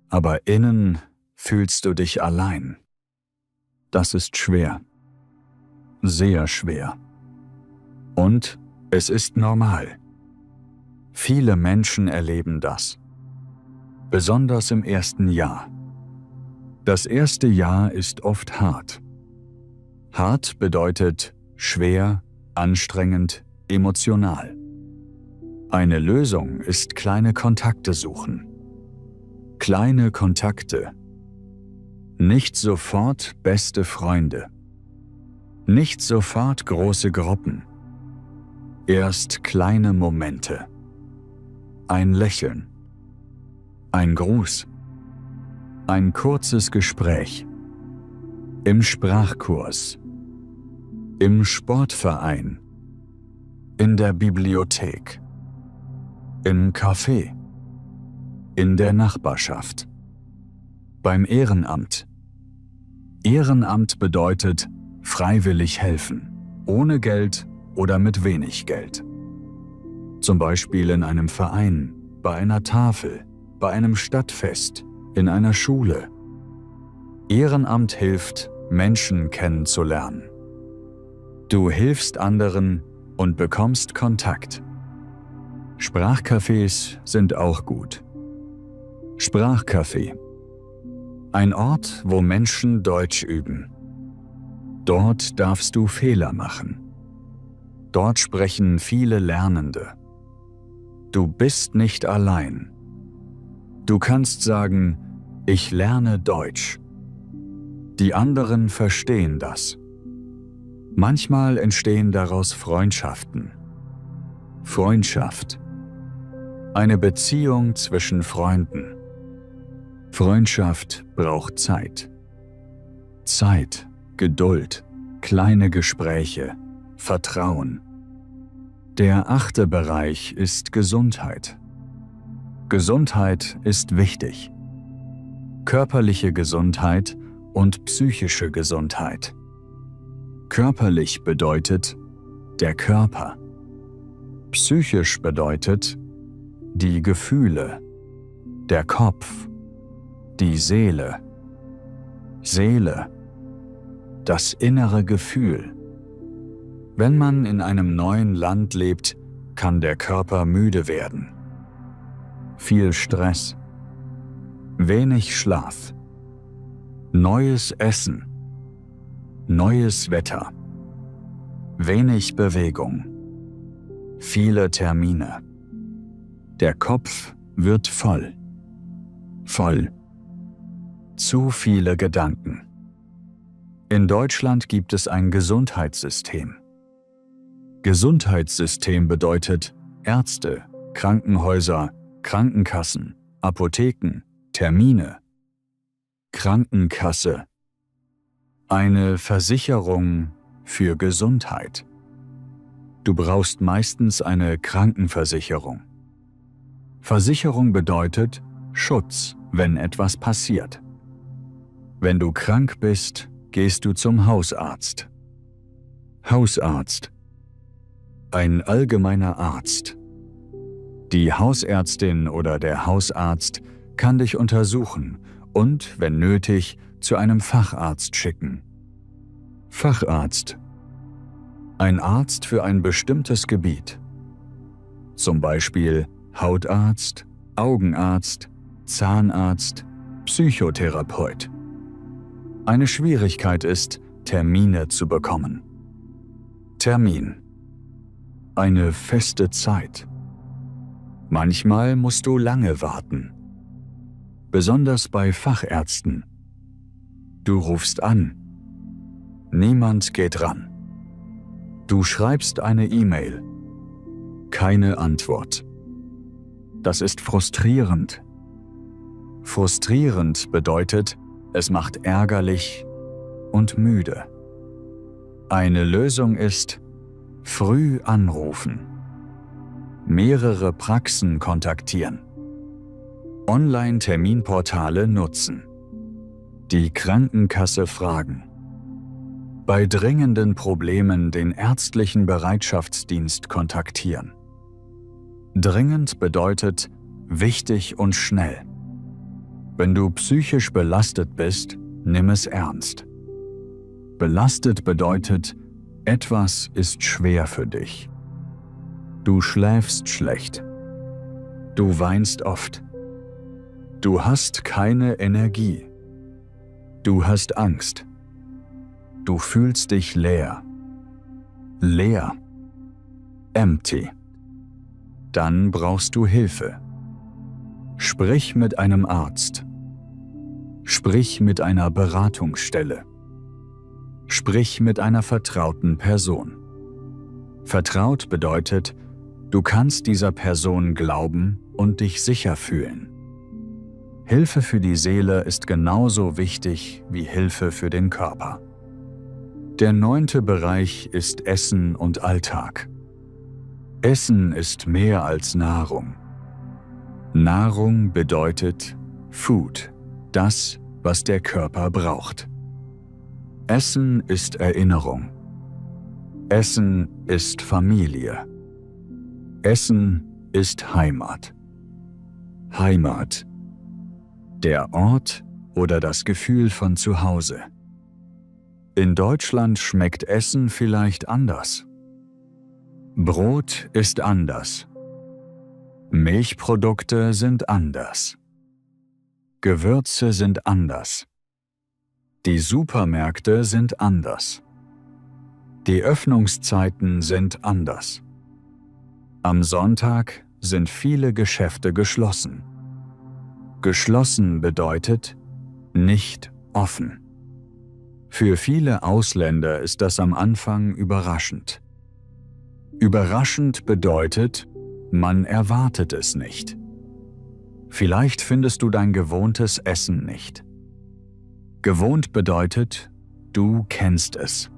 Speaker 1: Aber innen fühlst du dich allein. Das ist schwer. Sehr schwer. Und es ist normal. Viele Menschen erleben das. Besonders im ersten Jahr. Das erste Jahr ist oft hart. Hart bedeutet schwer, anstrengend, emotional. Eine Lösung ist kleine Kontakte suchen. Kleine Kontakte. Nicht sofort beste Freunde. Nicht sofort große Gruppen. Erst kleine Momente. Ein Lächeln. Ein Gruß. Ein kurzes Gespräch. Im Sprachkurs. Im Sportverein. In der Bibliothek. Im Café. In der Nachbarschaft. Beim Ehrenamt. Ehrenamt bedeutet freiwillig helfen, ohne Geld oder mit wenig Geld. Zum Beispiel in einem Verein, bei einer Tafel, bei einem Stadtfest, in einer Schule. Ehrenamt hilft, Menschen kennenzulernen. Du hilfst anderen und bekommst Kontakt. Sprachcafés sind auch gut. Sprachcafé. Ein Ort, wo Menschen Deutsch üben. Dort darfst du Fehler machen. Dort sprechen viele Lernende. Du bist nicht allein. Du kannst sagen, ich lerne Deutsch. Die anderen verstehen das. Manchmal entstehen daraus Freundschaften. Freundschaft. Eine Beziehung zwischen Freunden. Freundschaft braucht Zeit. Zeit, Geduld, kleine Gespräche, Vertrauen. Der 8. Bereich ist Gesundheit. Gesundheit ist wichtig. Körperliche Gesundheit und psychische Gesundheit. Körperlich bedeutet der Körper. Psychisch bedeutet die Gefühle, der Kopf, die Seele. Seele, das innere Gefühl. Wenn man in einem neuen Land lebt, kann der Körper müde werden. Viel Stress. Wenig Schlaf. Neues Essen. Neues Wetter. Wenig Bewegung. Viele Termine. Der Kopf wird voll. Voll. Zu viele Gedanken. In Deutschland gibt es ein Gesundheitssystem. Gesundheitssystem bedeutet Ärzte, Krankenhäuser, Krankenkassen, Apotheken, Termine. Krankenkasse. Eine Versicherung für Gesundheit. Du brauchst meistens eine Krankenversicherung. Versicherung bedeutet Schutz, wenn etwas passiert. Wenn du krank bist, gehst du zum Hausarzt. Hausarzt. Ein allgemeiner Arzt. Die Hausärztin oder der Hausarzt kann dich untersuchen und, wenn nötig, zu einem Facharzt schicken. Facharzt. Ein Arzt für ein bestimmtes Gebiet. Zum Beispiel Hautarzt, Augenarzt, Zahnarzt, Psychotherapeut. Eine Schwierigkeit ist, Termine zu bekommen. Termin. Eine feste Zeit. Manchmal musst du lange warten. Besonders bei Fachärzten. Du rufst an. Niemand geht ran. Du schreibst eine E-Mail. Keine Antwort. Das ist frustrierend. Frustrierend bedeutet, es macht ärgerlich und müde. Eine Lösung ist, früh anrufen. Mehrere Praxen kontaktieren. Online-Terminportale nutzen. Die Krankenkasse fragen. Bei dringenden Problemen den ärztlichen Bereitschaftsdienst kontaktieren. Dringend bedeutet wichtig und schnell. Wenn du psychisch belastet bist, nimm es ernst. Belastet bedeutet, etwas ist schwer für dich. Du schläfst schlecht. Du weinst oft. Du hast keine Energie. Du hast Angst. Du fühlst dich leer. Leer. Empty. Dann brauchst du Hilfe. Sprich mit einem Arzt. Sprich mit einer Beratungsstelle. Sprich mit einer vertrauten Person. Vertraut bedeutet, du kannst dieser Person glauben und dich sicher fühlen. Hilfe für die Seele ist genauso wichtig wie Hilfe für den Körper. Der 9. Bereich ist Essen und Alltag. Essen ist mehr als Nahrung. Nahrung bedeutet Food, das, was der Körper braucht. Essen ist Erinnerung. Essen ist Familie. Essen ist Heimat. Heimat. Der Ort oder das Gefühl von zu Hause. In Deutschland schmeckt Essen vielleicht anders. Brot ist anders. Milchprodukte sind anders. Gewürze sind anders. Die Supermärkte sind anders. Die Öffnungszeiten sind anders. Am Sonntag sind viele Geschäfte geschlossen. Geschlossen bedeutet nicht offen. Für viele Ausländer ist das am Anfang überraschend. Überraschend bedeutet, man erwartet es nicht. Vielleicht findest du dein gewohntes Essen nicht. Gewohnt bedeutet, du kennst es.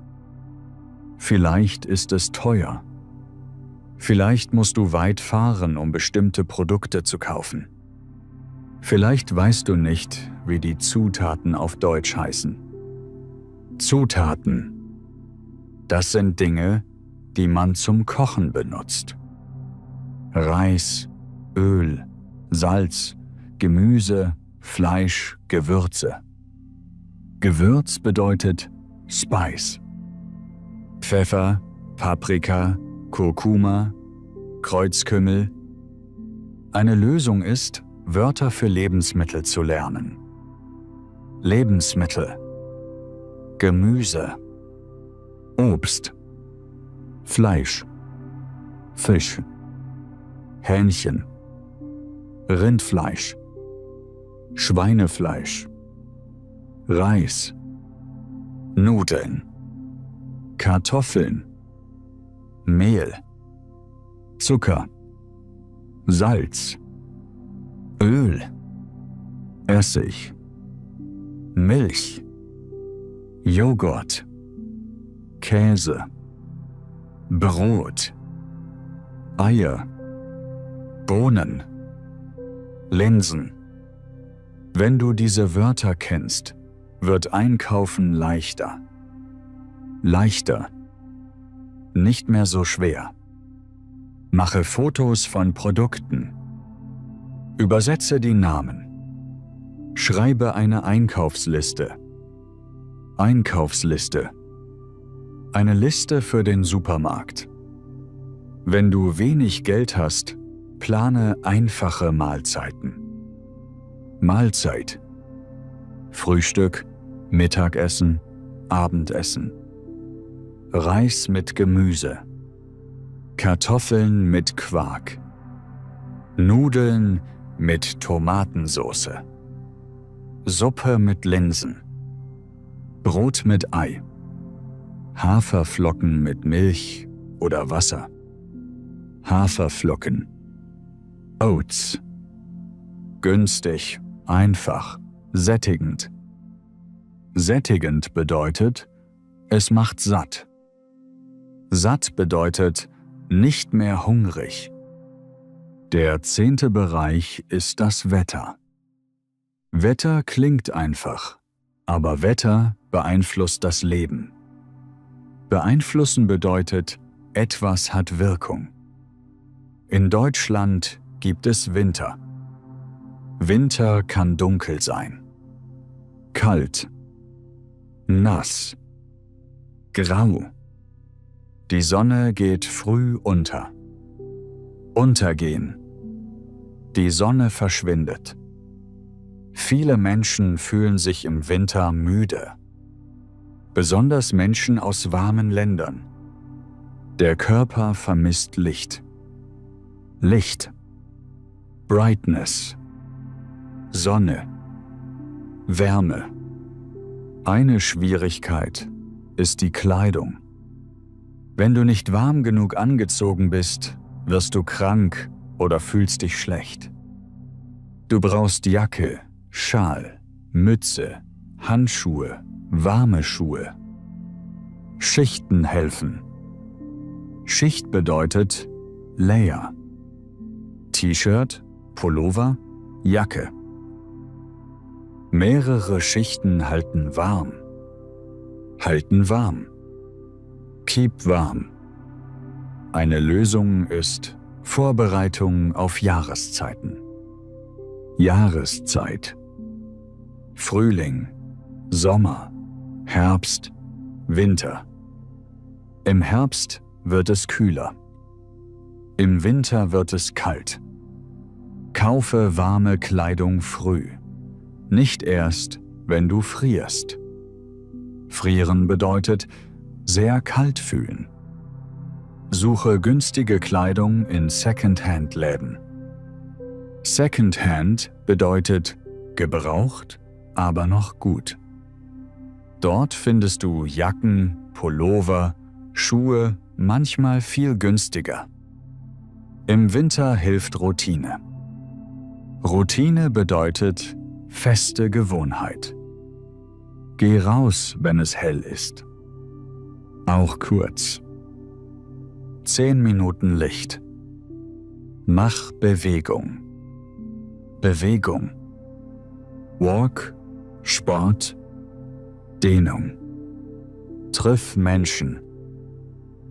Speaker 1: Vielleicht ist es teuer. Vielleicht musst du weit fahren, um bestimmte Produkte zu kaufen. Vielleicht weißt du nicht, wie die Zutaten auf Deutsch heißen. Zutaten. Das sind Dinge, die man zum Kochen benutzt. Reis, Öl, Salz, Gemüse, Fleisch, Gewürze. Gewürz bedeutet Spice. Pfeffer, Paprika, Kurkuma, Kreuzkümmel. Eine Lösung ist, Wörter für Lebensmittel zu lernen. Lebensmittel. Gemüse. Obst. Fleisch. Fisch. Hähnchen. Rindfleisch. Schweinefleisch. Reis. Nudeln. Kartoffeln. Mehl. Zucker. Salz. Öl. Essig. Milch. Joghurt. Käse. Brot. Eier. Bohnen. Linsen. Wenn du diese Wörter kennst, wird Einkaufen leichter. Leichter. Nicht mehr so schwer. Mache Fotos von Produkten. Übersetze die Namen. Schreibe eine Einkaufsliste. Einkaufsliste. Eine Liste für den Supermarkt. Wenn du wenig Geld hast, plane einfache Mahlzeiten. Mahlzeit. Frühstück, Mittagessen, Abendessen. Reis mit Gemüse. Kartoffeln mit Quark. Nudeln mit Tomatensauce. Suppe mit Linsen. Brot mit Ei. Haferflocken mit Milch oder Wasser. Haferflocken. Oats. Günstig, einfach, sättigend. Sättigend bedeutet, es macht satt. Satt bedeutet, nicht mehr hungrig. Der 10. Bereich ist das Wetter. Wetter klingt einfach, aber Wetter beeinflusst das Leben. Beeinflussen bedeutet, etwas hat Wirkung. In Deutschland gibt es Winter. Winter kann dunkel sein, kalt, nass, grau. Die Sonne geht früh unter. Untergehen. Die Sonne verschwindet. Viele Menschen fühlen sich im Winter müde. Besonders Menschen aus warmen Ländern. Der Körper vermisst Licht. Licht. Brightness. Sonne. Wärme. Eine Schwierigkeit ist die Kleidung. Wenn du nicht warm genug angezogen bist, wirst du krank oder fühlst dich schlecht. Du brauchst Jacke, Schal, Mütze, Handschuhe, warme Schuhe. Schichten helfen. Schicht bedeutet Layer. T-Shirt, Pullover, Jacke. Mehrere Schichten halten warm. Halten warm. Keep warm. Eine Lösung ist Vorbereitung auf Jahreszeiten. Jahreszeit. Frühling, Sommer, Herbst, Winter. Im Herbst wird es kühler. Im Winter wird es kalt. Kaufe warme Kleidung früh. Nicht erst, wenn du frierst. Frieren bedeutet sehr kalt fühlen. Suche günstige Kleidung in Secondhand-Läden. Secondhand bedeutet gebraucht, aber noch gut. Dort findest du Jacken, Pullover, Schuhe, manchmal viel günstiger. Im Winter hilft Routine. Routine bedeutet feste Gewohnheit. Geh raus, wenn es hell ist. Auch kurz. 10 Minuten Licht. Mach Bewegung. Bewegung. Walk, Sport, Dehnung. Triff Menschen.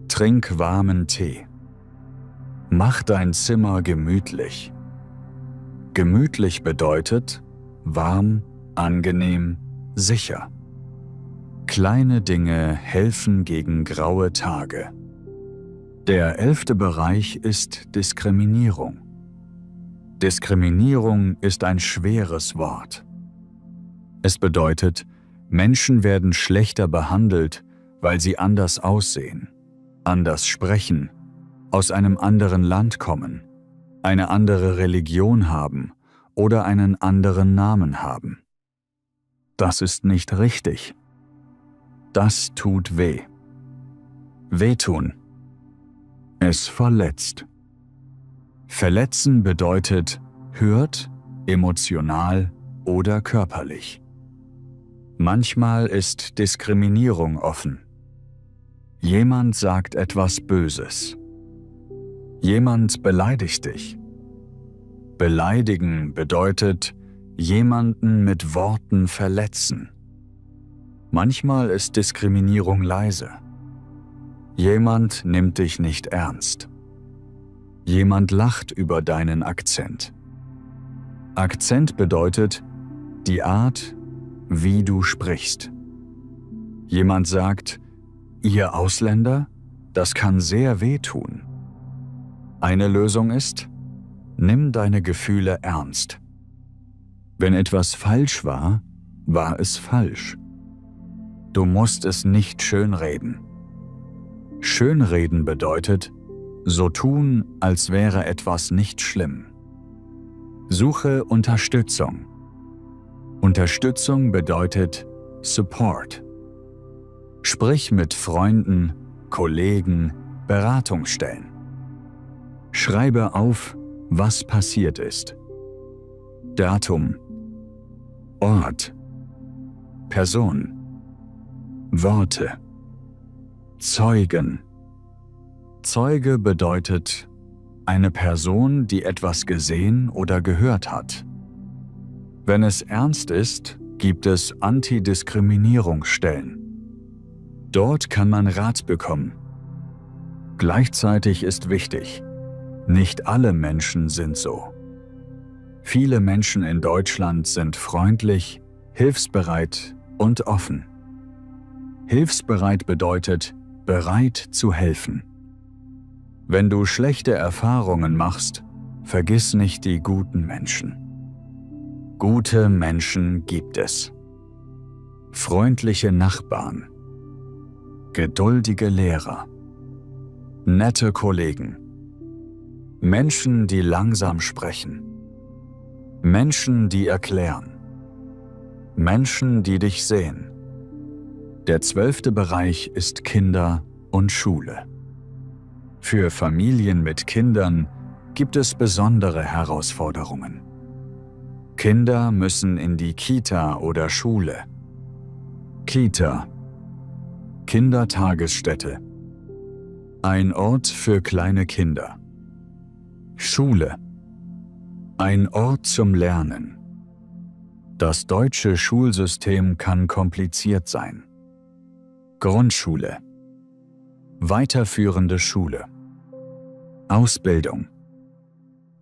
Speaker 1: Trink warmen Tee. Mach dein Zimmer gemütlich. Gemütlich bedeutet warm, angenehm, sicher. Kleine Dinge helfen gegen graue Tage. Der 11. Bereich ist Diskriminierung. Diskriminierung ist ein schweres Wort. Es bedeutet, Menschen werden schlechter behandelt, weil sie anders aussehen, anders sprechen, aus einem anderen Land kommen, eine andere Religion haben oder einen anderen Namen haben. Das ist nicht richtig. Das tut weh. Wehtun. Es verletzt. Verletzen bedeutet hört, emotional oder körperlich. Manchmal ist Diskriminierung offen. Jemand sagt etwas Böses. Jemand beleidigt dich. Beleidigen bedeutet jemanden mit Worten verletzen. Manchmal ist Diskriminierung leise. Jemand nimmt dich nicht ernst. Jemand lacht über deinen Akzent. Akzent bedeutet die Art, wie du sprichst. Jemand sagt, ihr Ausländer, das kann sehr wehtun. Eine Lösung ist, nimm deine Gefühle ernst. Wenn etwas falsch war, war es falsch. Du musst es nicht schönreden. Schönreden bedeutet, so tun, als wäre etwas nicht schlimm. Suche Unterstützung. Unterstützung bedeutet Support. Sprich mit Freunden, Kollegen, Beratungsstellen. Schreibe auf, was passiert ist. Datum, Ort, Person, Worte, Zeugen. Zeuge bedeutet eine Person, die etwas gesehen oder gehört hat. Wenn es ernst ist, gibt es Antidiskriminierungsstellen. Dort kann man Rat bekommen. Gleichzeitig ist wichtig, nicht alle Menschen sind so. Viele Menschen in Deutschland sind freundlich, hilfsbereit und offen. Hilfsbereit bedeutet, bereit zu helfen. Wenn du schlechte Erfahrungen machst, vergiss nicht die guten Menschen. Gute Menschen gibt es. Freundliche Nachbarn. Geduldige Lehrer. Nette Kollegen. Menschen, die langsam sprechen. Menschen, die erklären. Menschen, die dich sehen. Der 12. Bereich ist Kinder und Schule. Für Familien mit Kindern gibt es besondere Herausforderungen. Kinder müssen in die Kita oder Schule. Kita. Kindertagesstätte. Ein Ort für kleine Kinder. Schule. Ein Ort zum Lernen. Das deutsche Schulsystem kann kompliziert sein. Grundschule. Weiterführende Schule. Ausbildung.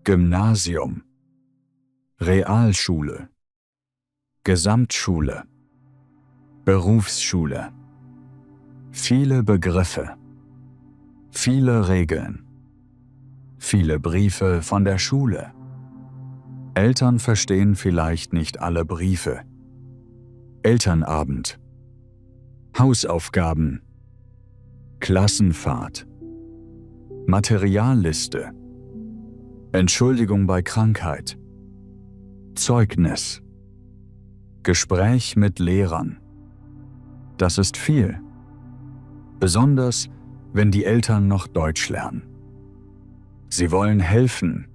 Speaker 1: Gymnasium. Realschule. Gesamtschule. Berufsschule. Viele Begriffe. Viele Regeln. Viele Briefe von der Schule. Eltern verstehen vielleicht nicht alle Briefe. Elternabend. Hausaufgaben. Klassenfahrt. Materialliste. Entschuldigung bei Krankheit. Zeugnis. Gespräch mit Lehrern. Das ist viel. Besonders, wenn die Eltern noch Deutsch lernen. Sie wollen helfen,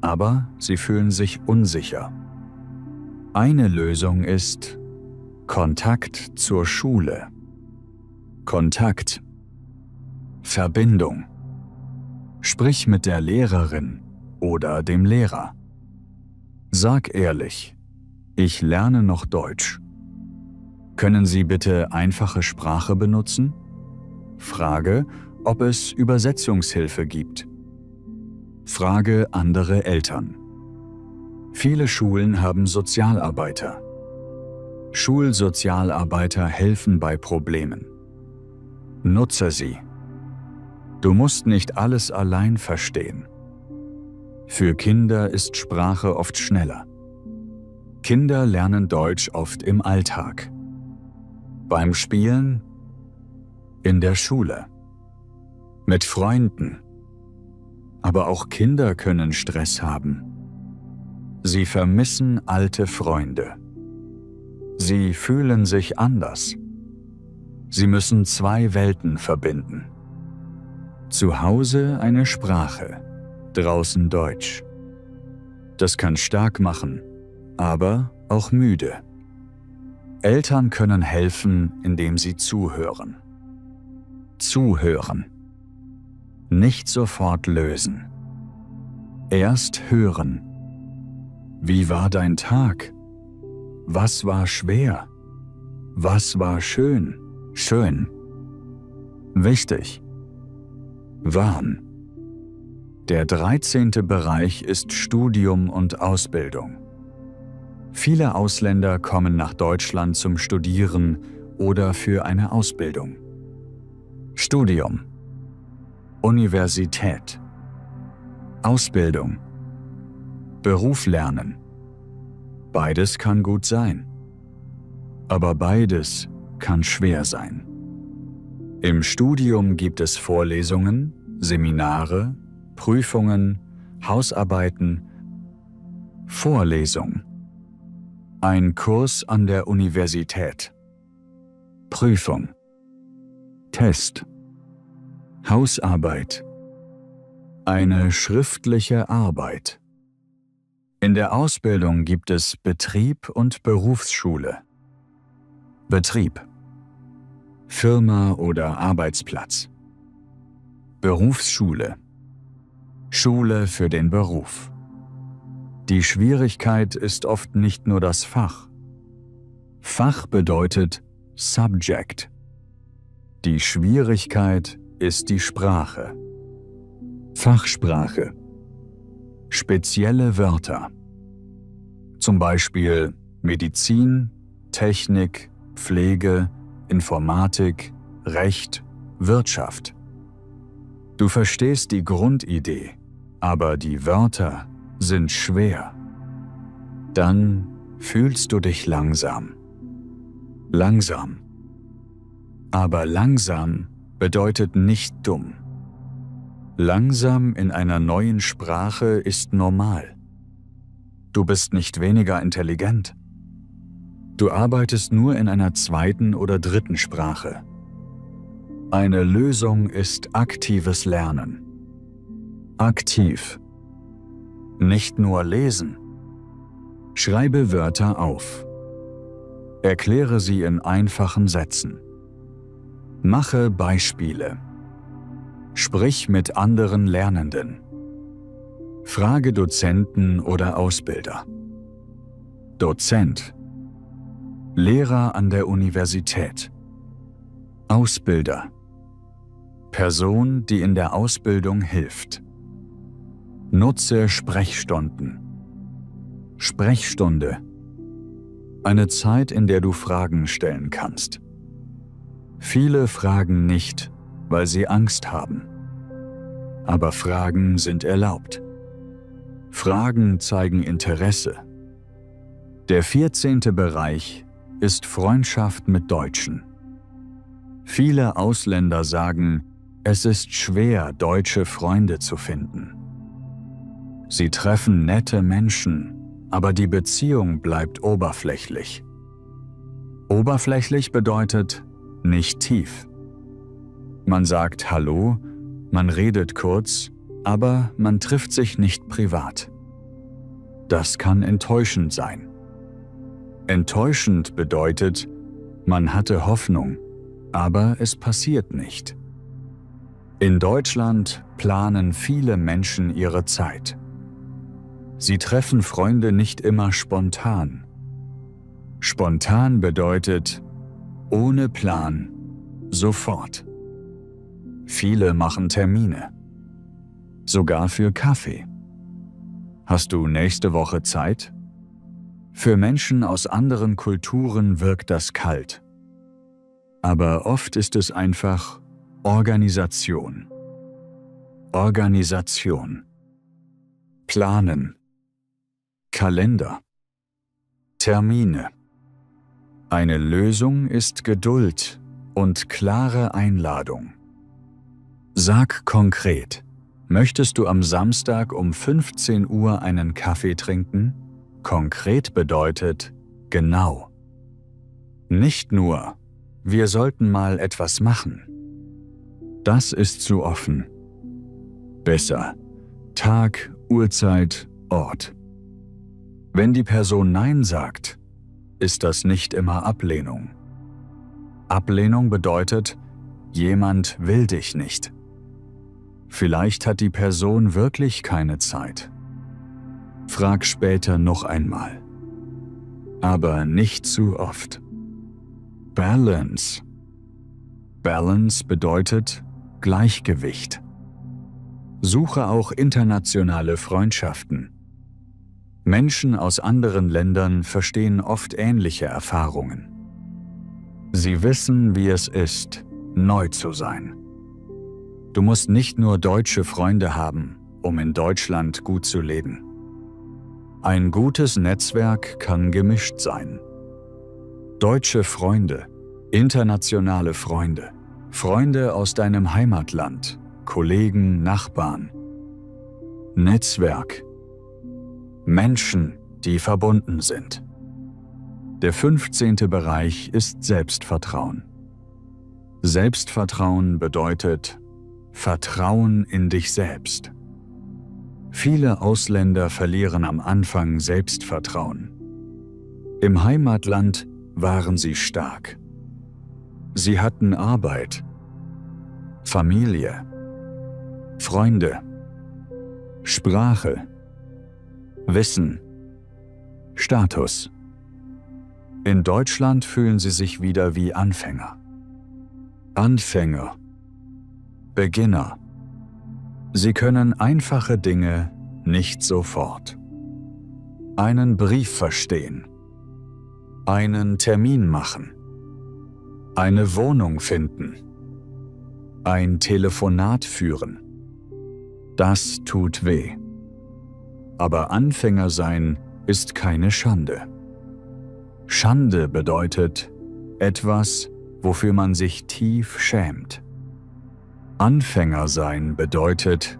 Speaker 1: aber sie fühlen sich unsicher. Eine Lösung ist Kontakt zur Schule. Kontakt. Verbindung. Sprich mit der Lehrerin oder dem Lehrer. Sag ehrlich, ich lerne noch Deutsch. Können Sie bitte einfache Sprache benutzen? Frage, ob es Übersetzungshilfe gibt. Frage andere Eltern. Viele Schulen haben Sozialarbeiter. Schulsozialarbeiter helfen bei Problemen. Nutze sie. Du musst nicht alles allein verstehen. Für Kinder ist Sprache oft schneller. Kinder lernen Deutsch oft im Alltag. Beim Spielen, in der Schule, mit Freunden. Aber auch Kinder können Stress haben. Sie vermissen alte Freunde. Sie fühlen sich anders. Sie müssen zwei Welten verbinden. Zu Hause eine Sprache, draußen Deutsch. Das kann stark machen, aber auch müde. Eltern können helfen, indem sie zuhören. Zuhören. Nicht sofort lösen. Erst hören. Wie war dein Tag? Was war schwer? Was war schön? Schön. Wichtig. Warn. Der 13. Bereich ist Studium und Ausbildung. Viele Ausländer kommen nach Deutschland zum Studieren oder für eine Ausbildung. Studium. Universität. Ausbildung. Beruf lernen. Beides kann gut sein. Aber beides kann schwer sein. Im Studium gibt es Vorlesungen, Seminare, Prüfungen, Hausarbeiten, Vorlesung. Ein Kurs an der Universität. Prüfung. Test. Hausarbeit. Eine schriftliche Arbeit. In der Ausbildung gibt es Betrieb und Berufsschule. Betrieb. Firma oder Arbeitsplatz. Berufsschule. Schule für den Beruf. Die Schwierigkeit ist oft nicht nur das Fach. Fach bedeutet Subject. Die Schwierigkeit ist die Sprache. Fachsprache. Spezielle Wörter. Zum Beispiel Medizin, Technik, Pflege, Informatik, Recht, Wirtschaft. Du verstehst die Grundidee, aber die Wörter sind schwer. Dann fühlst du dich langsam. Langsam. Aber langsam bedeutet nicht dumm. Langsam in einer neuen Sprache ist normal. Du bist nicht weniger intelligent. Du arbeitest nur in einer zweiten oder dritten Sprache. Eine Lösung ist aktives Lernen. Aktiv. Nicht nur lesen. Schreibe Wörter auf. Erkläre sie in einfachen Sätzen. Mache Beispiele. Sprich mit anderen Lernenden. Frage Dozenten oder Ausbilder. Dozent. Lehrer an der Universität. Ausbilder. Person, die in der Ausbildung hilft. Nutze Sprechstunden. Sprechstunde. Eine Zeit, in der du Fragen stellen kannst. Viele fragen nicht, weil sie Angst haben. Aber Fragen sind erlaubt. Fragen zeigen Interesse. Der 14. Bereich ist Freundschaft mit Deutschen. Viele Ausländer sagen, es ist schwer, deutsche Freunde zu finden. Sie treffen nette Menschen, aber die Beziehung bleibt oberflächlich. Oberflächlich bedeutet nicht tief. Man sagt Hallo, man redet kurz, aber man trifft sich nicht privat. Das kann enttäuschend sein. Enttäuschend bedeutet, man hatte Hoffnung, aber es passiert nicht. In Deutschland planen viele Menschen ihre Zeit. Sie treffen Freunde nicht immer spontan. Spontan bedeutet ohne Plan, sofort. Viele machen Termine. Sogar für Kaffee. Hast du nächste Woche Zeit? Für Menschen aus anderen Kulturen wirkt das kalt. Aber oft ist es einfach Organisation. Organisation. Planen. Kalender. Termine. Eine Lösung ist Geduld und klare Einladung. Sag konkret, möchtest du am Samstag um 15 Uhr einen Kaffee trinken? Konkret bedeutet genau. Nicht nur, wir sollten mal etwas machen. Das ist zu offen. Besser, Tag, Uhrzeit, Ort. Wenn die Person Nein sagt, ist das nicht immer Ablehnung. Ablehnung bedeutet, jemand will dich nicht. Vielleicht hat die Person wirklich keine Zeit. Frag später noch einmal. Aber nicht zu oft. Balance. Balance bedeutet Gleichgewicht. Suche auch internationale Freundschaften. Menschen aus anderen Ländern verstehen oft ähnliche Erfahrungen. Sie wissen, wie es ist, neu zu sein. Du musst nicht nur deutsche Freunde haben, um in Deutschland gut zu leben. Ein gutes Netzwerk kann gemischt sein. Deutsche Freunde, internationale Freunde, Freunde aus deinem Heimatland, Kollegen, Nachbarn. Netzwerk. Menschen, die verbunden sind. Der 15. Bereich ist Selbstvertrauen. Selbstvertrauen bedeutet Vertrauen in dich selbst. Viele Ausländer verlieren am Anfang Selbstvertrauen. Im Heimatland waren sie stark. Sie hatten Arbeit, Familie, Freunde, Sprache, Wissen, Status. In Deutschland fühlen sie sich wieder wie Anfänger. Anfänger, Beginner. Sie können einfache Dinge nicht sofort. Einen Brief verstehen, einen Termin machen, eine Wohnung finden, ein Telefonat führen. Das tut weh. Aber Anfänger sein ist keine Schande. Schande bedeutet etwas, wofür man sich tief schämt. Anfänger sein bedeutet,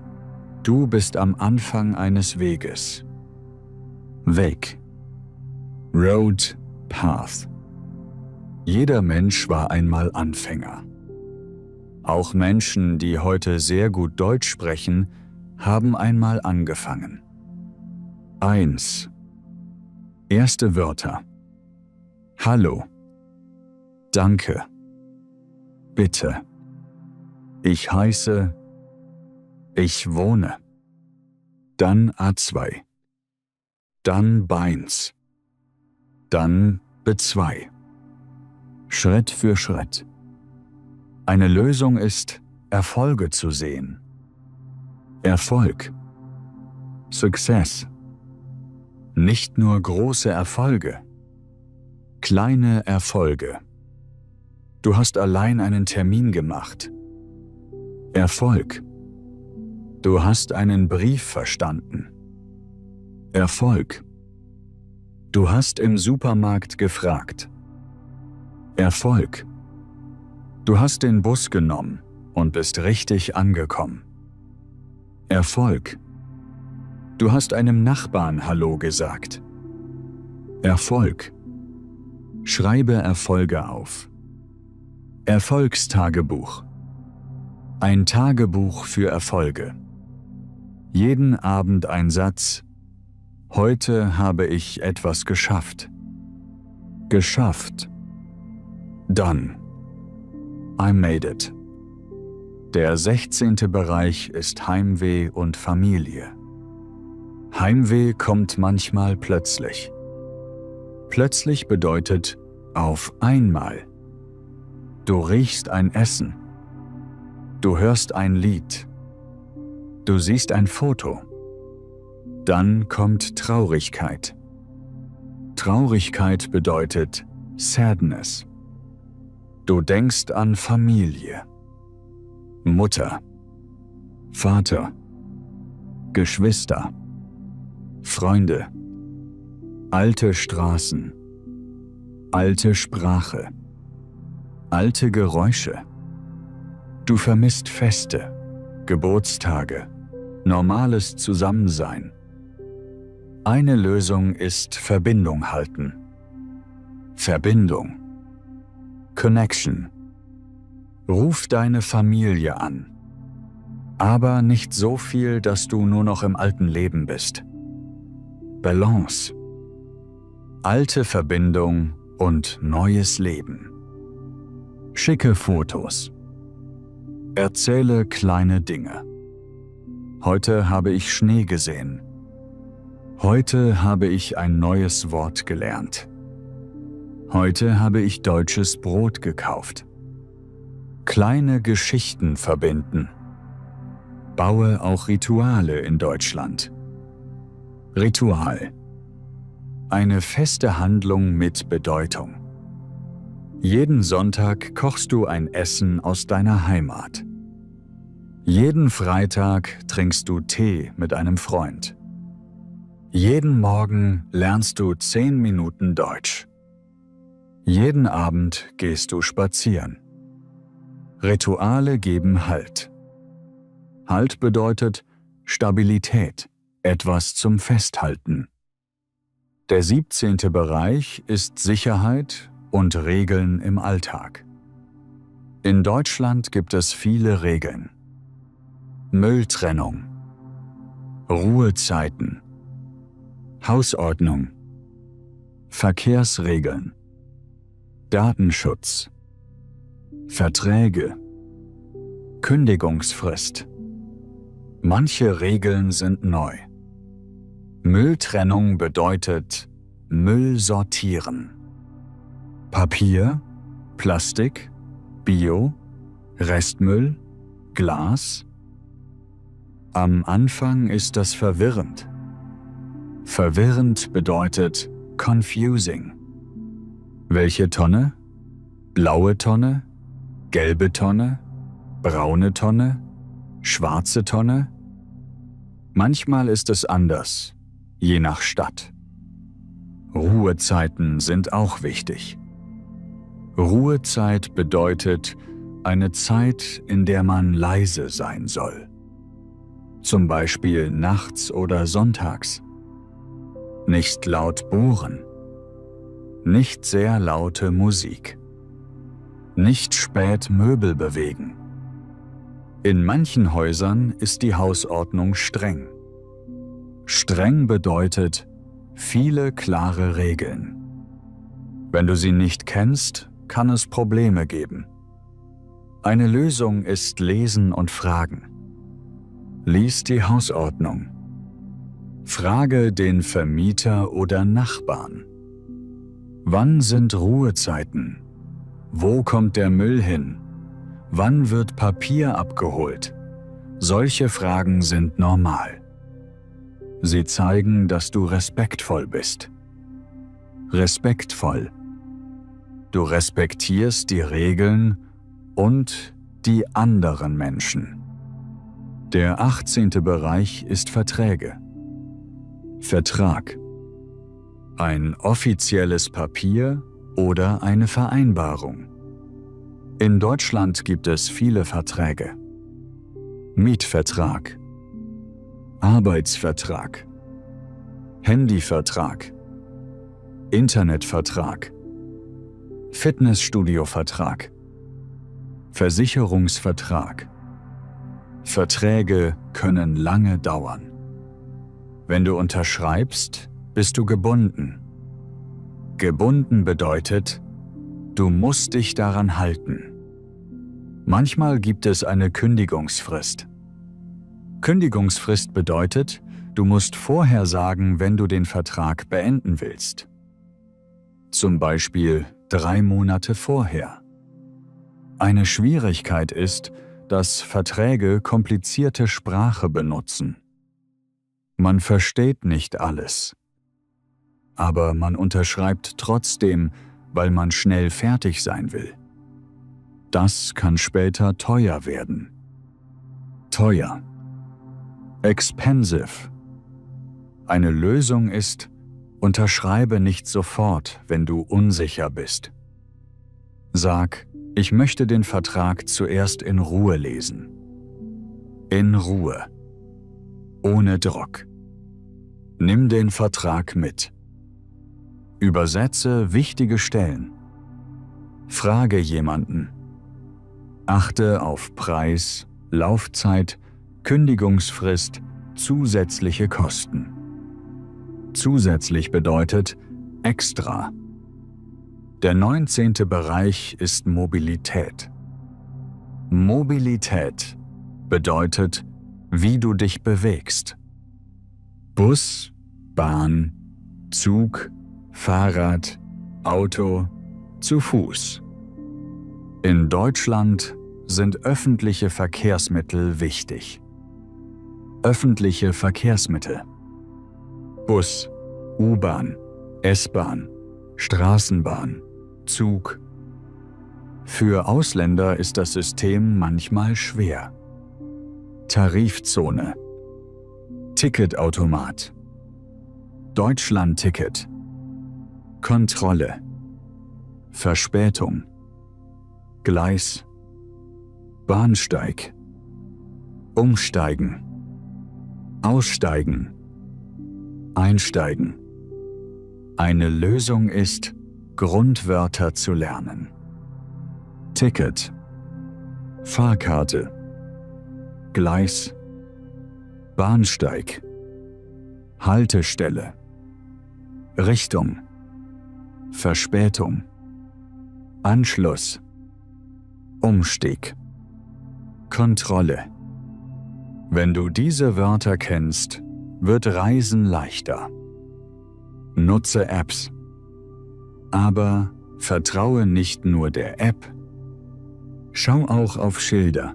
Speaker 1: du bist am Anfang eines Weges. Weg. Road, Path. Jeder Mensch war einmal Anfänger. Auch Menschen, die heute sehr gut Deutsch sprechen, haben einmal angefangen. 1. Erste Wörter. Hallo. Danke. Bitte. Ich heiße. Ich wohne. Dann A2. Dann B1. Dann B2. Schritt für Schritt. Eine Lösung ist, Erfolge zu sehen. Erfolg. Success. Nicht nur große Erfolge. Kleine Erfolge. Du hast allein einen Termin gemacht. Erfolg. Du hast einen Brief verstanden. Erfolg. Du hast im Supermarkt gefragt. Erfolg. Du hast den Bus genommen und bist richtig angekommen. Erfolg. Du hast einem Nachbarn Hallo gesagt. Erfolg. Schreibe Erfolge auf. Erfolgstagebuch. Ein Tagebuch für Erfolge. Jeden Abend ein Satz. Heute habe ich etwas geschafft. Geschafft. Done. I made it. Der 16. Bereich ist Heimweh und Familie. Heimweh kommt manchmal plötzlich. Plötzlich bedeutet auf einmal. Du riechst ein Essen. Du hörst ein Lied. Du siehst ein Foto. Dann kommt Traurigkeit. Traurigkeit bedeutet Sadness. Du denkst an Familie. Mutter. Vater. Geschwister. Freunde. Alte Straßen. Alte Sprache. Alte Geräusche. Du vermisst Feste, Geburtstage, normales Zusammensein. Eine Lösung ist Verbindung halten. Verbindung. Connection. Ruf deine Familie an. Aber nicht so viel, dass du nur noch im alten Leben bist. Balance. Alte Verbindung und neues Leben. Schicke Fotos. Erzähle kleine Dinge. Heute habe ich Schnee gesehen. Heute habe ich ein neues Wort gelernt. Heute habe ich deutsches Brot gekauft. Kleine Geschichten verbinden. Baue auch Rituale in Deutschland. Ritual. Eine feste Handlung mit Bedeutung. Jeden Sonntag kochst du ein Essen aus deiner Heimat. Jeden Freitag trinkst du Tee mit einem Freund. Jeden Morgen lernst du 10 Minuten Deutsch. Jeden Abend gehst du spazieren. Rituale geben Halt. Halt bedeutet Stabilität, etwas zum Festhalten. Der 17. Bereich ist Sicherheit und Regeln im Alltag. In Deutschland gibt es viele Regeln. Mülltrennung, Ruhezeiten, Hausordnung, Verkehrsregeln, Datenschutz, Verträge, Kündigungsfrist. Manche Regeln sind neu. Mülltrennung bedeutet Müll sortieren. Papier, Plastik, Bio, Restmüll, Glas. Am Anfang ist das verwirrend. Verwirrend bedeutet confusing. Welche Tonne? Blaue Tonne? Gelbe Tonne? Braune Tonne? Schwarze Tonne? Manchmal ist es anders, je nach Stadt. Ruhezeiten sind auch wichtig. Ruhezeit bedeutet eine Zeit, in der man leise sein soll. Zum Beispiel nachts oder sonntags. Nicht laut bohren. Nicht sehr laute Musik. Nicht spät Möbel bewegen. In manchen Häusern ist die Hausordnung streng. Streng bedeutet viele klare Regeln. Wenn du sie nicht kennst, kann es Probleme geben. Eine Lösung ist Lesen und Fragen. Lies die Hausordnung. Frage den Vermieter oder Nachbarn. Wann sind Ruhezeiten? Wo kommt der Müll hin? Wann wird Papier abgeholt? Solche Fragen sind normal. Sie zeigen, dass du respektvoll bist. Respektvoll. Du respektierst die Regeln und die anderen Menschen. Der 18. Bereich ist Verträge. Vertrag. Ein offizielles Papier oder eine Vereinbarung. In Deutschland gibt es viele Verträge. Mietvertrag, Arbeitsvertrag, Handyvertrag, Internetvertrag, Fitnessstudiovertrag, Versicherungsvertrag. Verträge können lange dauern. Wenn du unterschreibst, bist du gebunden. Gebunden bedeutet, du musst dich daran halten. Manchmal gibt es eine Kündigungsfrist. Kündigungsfrist bedeutet, du musst vorher sagen, wenn du den Vertrag beenden willst. Zum Beispiel 3 Monate vorher. Eine Schwierigkeit ist, dass Verträge komplizierte Sprache benutzen. Man versteht nicht alles. Aber man unterschreibt trotzdem, weil man schnell fertig sein will. Das kann später teuer werden. Teuer. Expensive. Eine Lösung ist, unterschreibe nicht sofort, wenn du unsicher bist. Sag, ich möchte den Vertrag zuerst in Ruhe lesen. In Ruhe. Ohne Druck. Nimm den Vertrag mit. Übersetze wichtige Stellen. Frage jemanden. Achte auf Preis, Laufzeit, Kündigungsfrist, zusätzliche Kosten. Zusätzlich bedeutet extra. Der 19. Bereich ist Mobilität. Mobilität bedeutet, wie du dich bewegst. Bus, Bahn, Zug, Fahrrad, Auto, zu Fuß. In Deutschland sind öffentliche Verkehrsmittel wichtig. Öffentliche Verkehrsmittel. Bus, U-Bahn, S-Bahn, Straßenbahn, Zug. Für Ausländer ist das System manchmal schwer. Tarifzone. Ticketautomat. Deutschlandticket. Kontrolle. Verspätung. Gleis. Bahnsteig. Umsteigen. Aussteigen. Einsteigen. Eine Lösung ist, Grundwörter zu lernen. Ticket. Fahrkarte, Gleis, Bahnsteig, Haltestelle, Richtung, Verspätung, Anschluss, Umstieg, Kontrolle. Wenn du diese Wörter kennst, wird Reisen leichter. Nutze Apps. Aber vertraue nicht nur der App. Schau auch auf Schilder.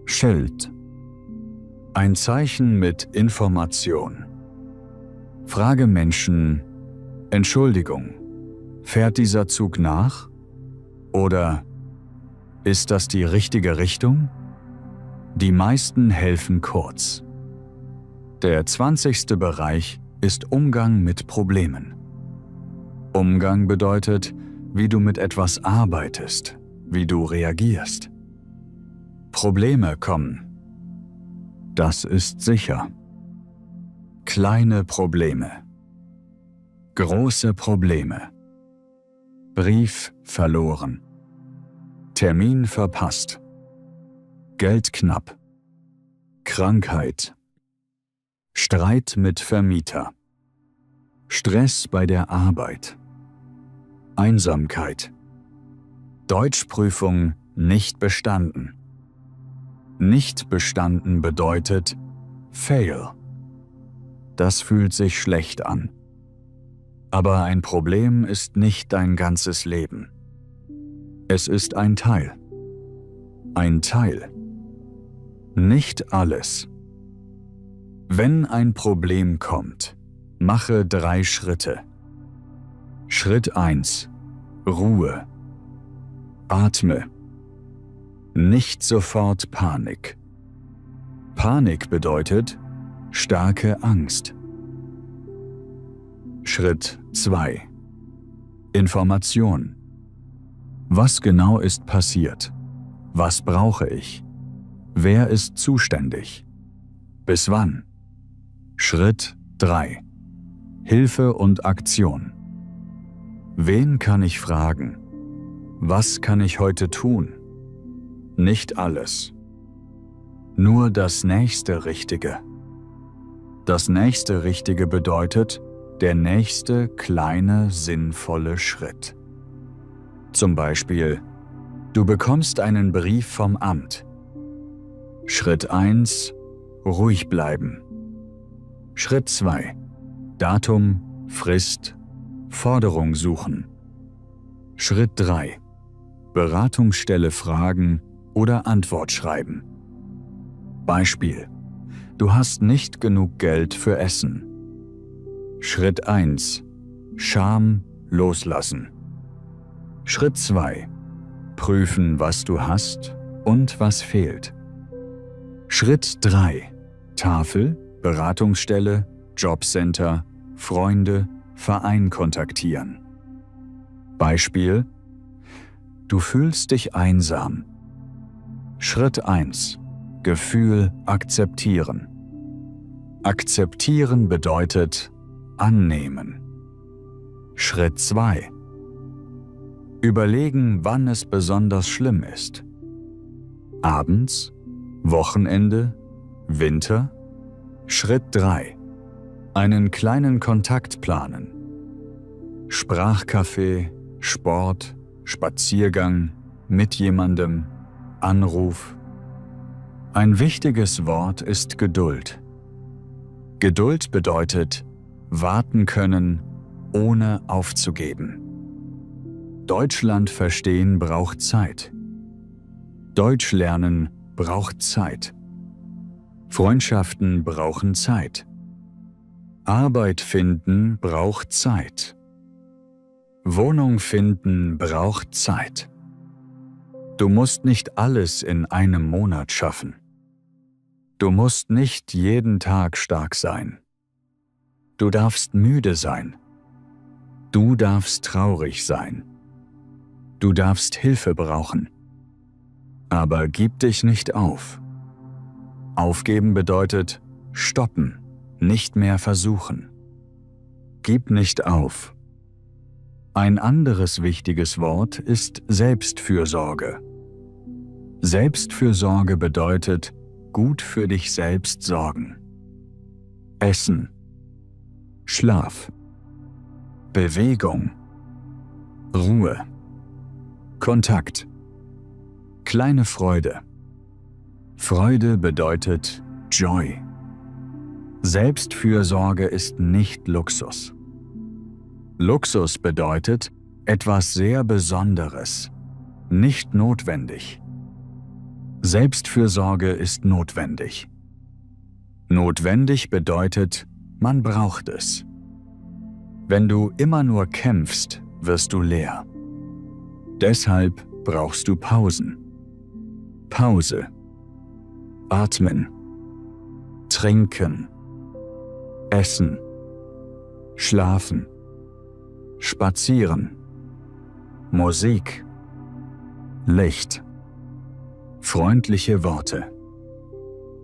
Speaker 1: Schild. Ein Zeichen mit Information. Frage Menschen: Entschuldigung, fährt dieser Zug nach? Oder ist das die richtige Richtung? Die meisten helfen kurz. Der 20. Bereich ist Umgang mit Problemen. Umgang bedeutet, wie du mit etwas arbeitest, wie du reagierst. Probleme kommen. Das ist sicher. Kleine Probleme. Große Probleme. Brief verloren. Termin verpasst. Geld knapp. Krankheit. Streit mit Vermieter. Stress bei der Arbeit. Einsamkeit. Deutschprüfung nicht bestanden. Nicht bestanden bedeutet Fail. Das fühlt sich schlecht an. Aber ein Problem ist nicht dein ganzes Leben. Es ist ein Teil. Ein Teil. Nicht alles. Wenn ein Problem kommt, mache 3 Schritte. Schritt 1. Ruhe. Atme. Nicht sofort Panik. Panik bedeutet starke Angst. Schritt 2. Information. Was genau ist passiert? Was brauche ich? Wer ist zuständig? Bis wann? Schritt 3. Hilfe und Aktion. Wen kann ich fragen? Was kann ich heute tun? Nicht alles. Nur das nächste Richtige. Das nächste Richtige bedeutet der nächste kleine sinnvolle Schritt. Zum Beispiel, du bekommst einen Brief vom Amt. Schritt 1. Ruhig bleiben. Schritt 2. Datum, Frist, Forderung suchen. Schritt 3. Beratungsstelle fragen oder Antwort schreiben. Beispiel: Du hast nicht genug Geld für Essen. Schritt 1. Scham loslassen. Schritt 2. Prüfen, was du hast und was fehlt. Schritt 3. Tafel, Beratungsstelle, Jobcenter, Freunde, Verein kontaktieren. Beispiel: Du fühlst dich einsam. Schritt 1. Gefühl akzeptieren. Akzeptieren bedeutet annehmen. Schritt 2. Überlegen, wann es besonders schlimm ist. Abends, Wochenende, Winter. Schritt 3. Einen kleinen Kontakt planen. Sprachcafé, Sport, Spaziergang, mit jemandem, Anruf. Ein wichtiges Wort ist Geduld. Geduld bedeutet warten können, ohne aufzugeben. Deutschland verstehen braucht Zeit. Deutsch lernen braucht Zeit. Freundschaften brauchen Zeit. Arbeit finden braucht Zeit. Wohnung finden braucht Zeit. Du musst nicht alles in einem Monat schaffen. Du musst nicht jeden Tag stark sein. Du darfst müde sein. Du darfst traurig sein. Du darfst Hilfe brauchen. Aber gib dich nicht auf. Aufgeben bedeutet stoppen, nicht mehr versuchen. Gib nicht auf. Ein anderes wichtiges Wort ist Selbstfürsorge. Selbstfürsorge bedeutet, gut für dich selbst sorgen. Essen, Schlaf, Bewegung, Ruhe, Kontakt, kleine Freude. Freude bedeutet Joy. Selbstfürsorge ist nicht Luxus. Luxus bedeutet etwas sehr Besonderes, nicht notwendig. Selbstfürsorge ist notwendig. Notwendig bedeutet, man braucht es. Wenn du immer nur kämpfst, wirst du leer. Deshalb brauchst du Pausen. Pause. Atmen. Trinken. Essen. Schlafen. Spazieren. Musik. Licht. Freundliche Worte.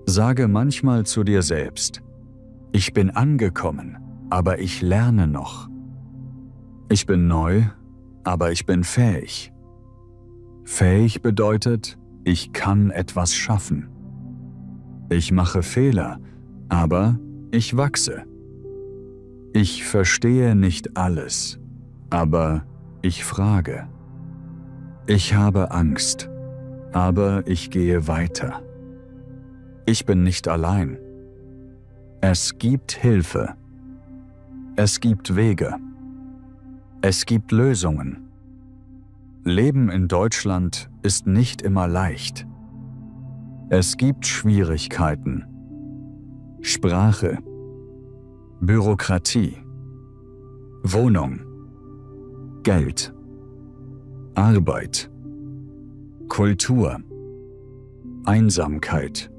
Speaker 1: Sage manchmal zu dir selbst: Ich bin angekommen, aber ich lerne noch. Ich bin neu, aber ich bin fähig. Fähig bedeutet, ich kann etwas schaffen. Ich mache Fehler, aber ich wachse. Ich verstehe nicht alles, aber ich frage. Ich habe Angst, aber ich gehe weiter. Ich bin nicht allein. Es gibt Hilfe. Es gibt Wege. Es gibt Lösungen. Leben in Deutschland ist nicht immer leicht. Es gibt Schwierigkeiten. Sprache, Bürokratie, Wohnung, Geld, Arbeit, Kultur, Einsamkeit,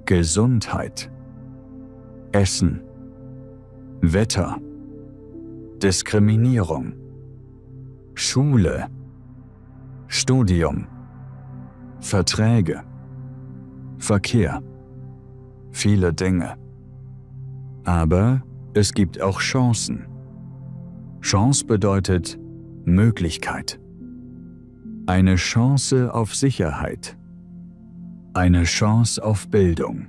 Speaker 1: Gesundheit, Essen, Wetter, Diskriminierung, Schule, Studium, Verträge, Verkehr, viele Dinge. Aber es gibt auch Chancen. Chance bedeutet Möglichkeit. Eine Chance auf Sicherheit. Eine Chance auf Bildung.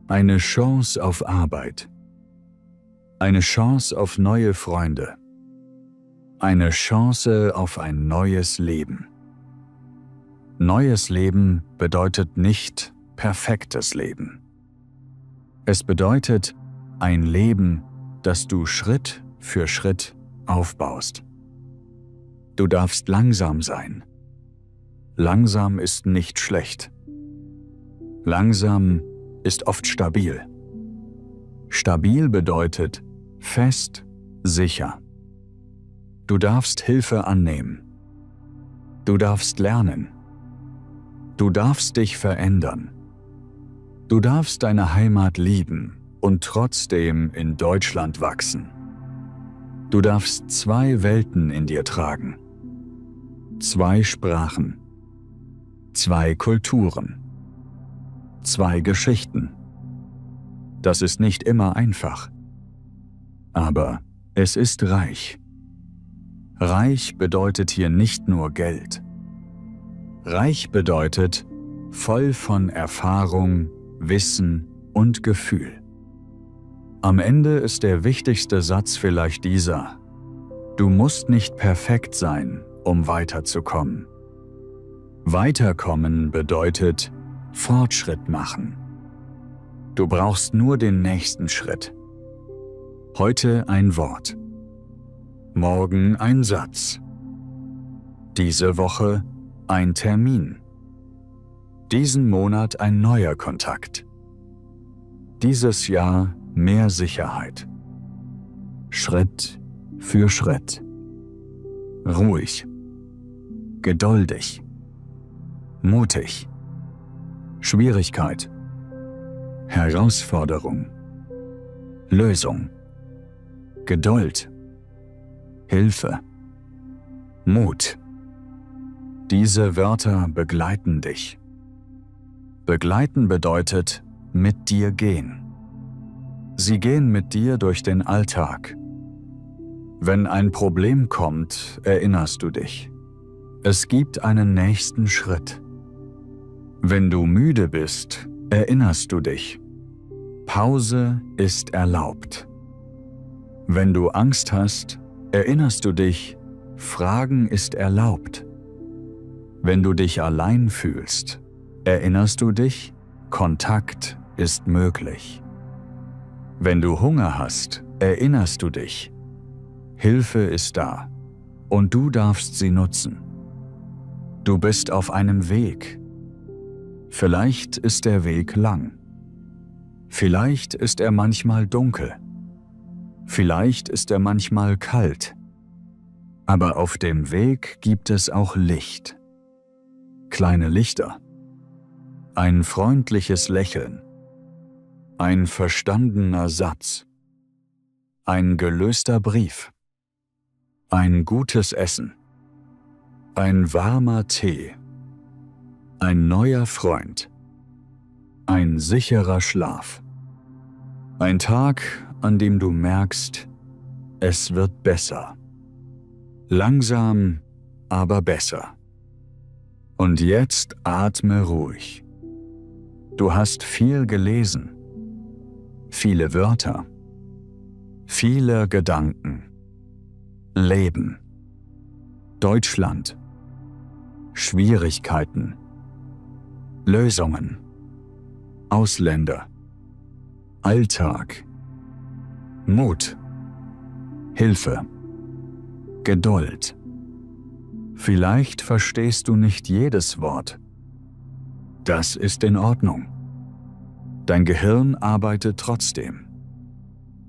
Speaker 1: Eine Chance auf Arbeit. Eine Chance auf neue Freunde. Eine Chance auf ein neues Leben. Neues Leben bedeutet nicht perfektes Leben. Es bedeutet ein Leben, das du Schritt für Schritt aufbaust. Du darfst langsam sein. Langsam ist nicht schlecht. Langsam ist oft stabil. Stabil bedeutet fest, sicher. Du darfst Hilfe annehmen. Du darfst lernen. Du darfst dich verändern. Du darfst deine Heimat lieben und trotzdem in Deutschland wachsen. Du darfst 2 Welten in dir tragen. 2 Sprachen. 2 Kulturen. 2 Geschichten. Das ist nicht immer einfach. Aber es ist reich. Reich bedeutet hier nicht nur Geld. Reich bedeutet voll von Erfahrung, Wissen und Gefühl. Am Ende ist der wichtigste Satz vielleicht dieser: Du musst nicht perfekt sein, um weiterzukommen. Weiterkommen bedeutet Fortschritt machen. Du brauchst nur den nächsten Schritt. Heute ein Wort. Morgen ein Satz. Diese Woche ein Termin. Diesen Monat ein neuer Kontakt. Dieses Jahr mehr Sicherheit. Schritt für Schritt. Ruhig. Geduldig. Mutig. Schwierigkeit. Herausforderung. Lösung. Geduld. Hilfe. Mut. Diese Wörter begleiten dich. Begleiten bedeutet mit dir gehen. Sie gehen mit dir durch den Alltag. Wenn ein Problem kommt, erinnerst du dich. Es gibt einen nächsten Schritt. Wenn du müde bist, erinnerst du dich. Pause ist erlaubt. Wenn du Angst hast, erinnerst du dich, Fragen ist erlaubt. Wenn du dich allein fühlst, erinnerst du dich, Kontakt ist möglich. Wenn du Hunger hast, erinnerst du dich, Hilfe ist da und du darfst sie nutzen. Du bist auf einem Weg. Vielleicht ist der Weg lang. Vielleicht ist er manchmal dunkel. Vielleicht ist er manchmal kalt. Aber auf dem Weg gibt es auch Licht. Kleine Lichter. Ein freundliches Lächeln. Ein verstandener Satz. Ein gelöster Brief. Ein gutes Essen. Ein warmer Tee. Ein neuer Freund. Ein sicherer Schlaf. Ein Tag, an dem du merkst, es wird besser. Langsam, aber besser. Und jetzt atme ruhig. Du hast viel gelesen, viele Wörter, viele Gedanken. Leben. Deutschland. Schwierigkeiten. Lösungen. Ausländer. Alltag. Mut. Hilfe. Geduld. Vielleicht verstehst du nicht jedes Wort. Das ist in Ordnung. Dein Gehirn arbeitet trotzdem.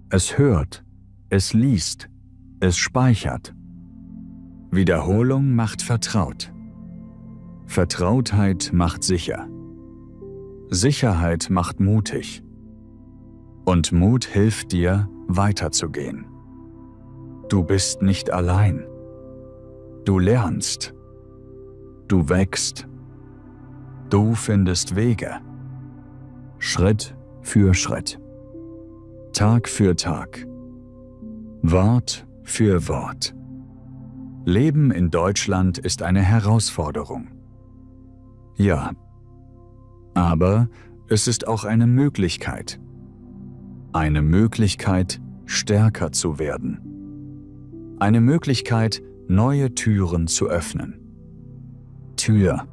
Speaker 1: Es hört, es liest, es speichert. Wiederholung macht vertraut. Vertrautheit macht sicher. Sicherheit macht mutig. Und Mut hilft dir, weiterzugehen. Du bist nicht allein. Du lernst. Du wächst. Du findest Wege. Schritt für Schritt. Tag für Tag. Wort für Wort. Leben in Deutschland ist eine Herausforderung. Ja. Aber es ist auch eine Möglichkeit. Eine Möglichkeit, stärker zu werden. Eine Möglichkeit, neue Türen zu öffnen. Tür.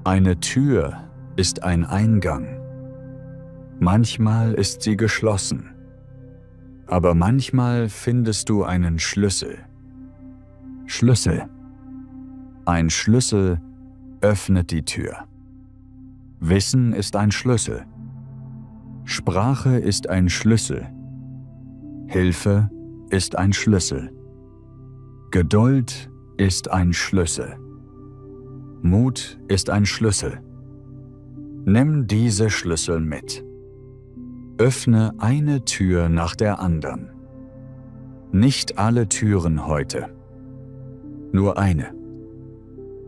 Speaker 1: Eine Tür ist ein Eingang. Manchmal ist sie geschlossen. Aber manchmal findest du einen Schlüssel. Schlüssel. Ein Schlüssel öffnet die Tür. Wissen ist ein Schlüssel. Sprache ist ein Schlüssel. Hilfe ist ein Schlüssel. Geduld ist ein Schlüssel. Mut ist ein Schlüssel. Nimm diese Schlüssel mit. Öffne eine Tür nach der anderen. Nicht alle Türen heute. Nur eine.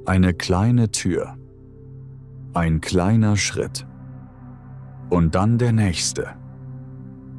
Speaker 1: Eine kleine Tür. Ein kleiner Schritt. Und dann der nächste.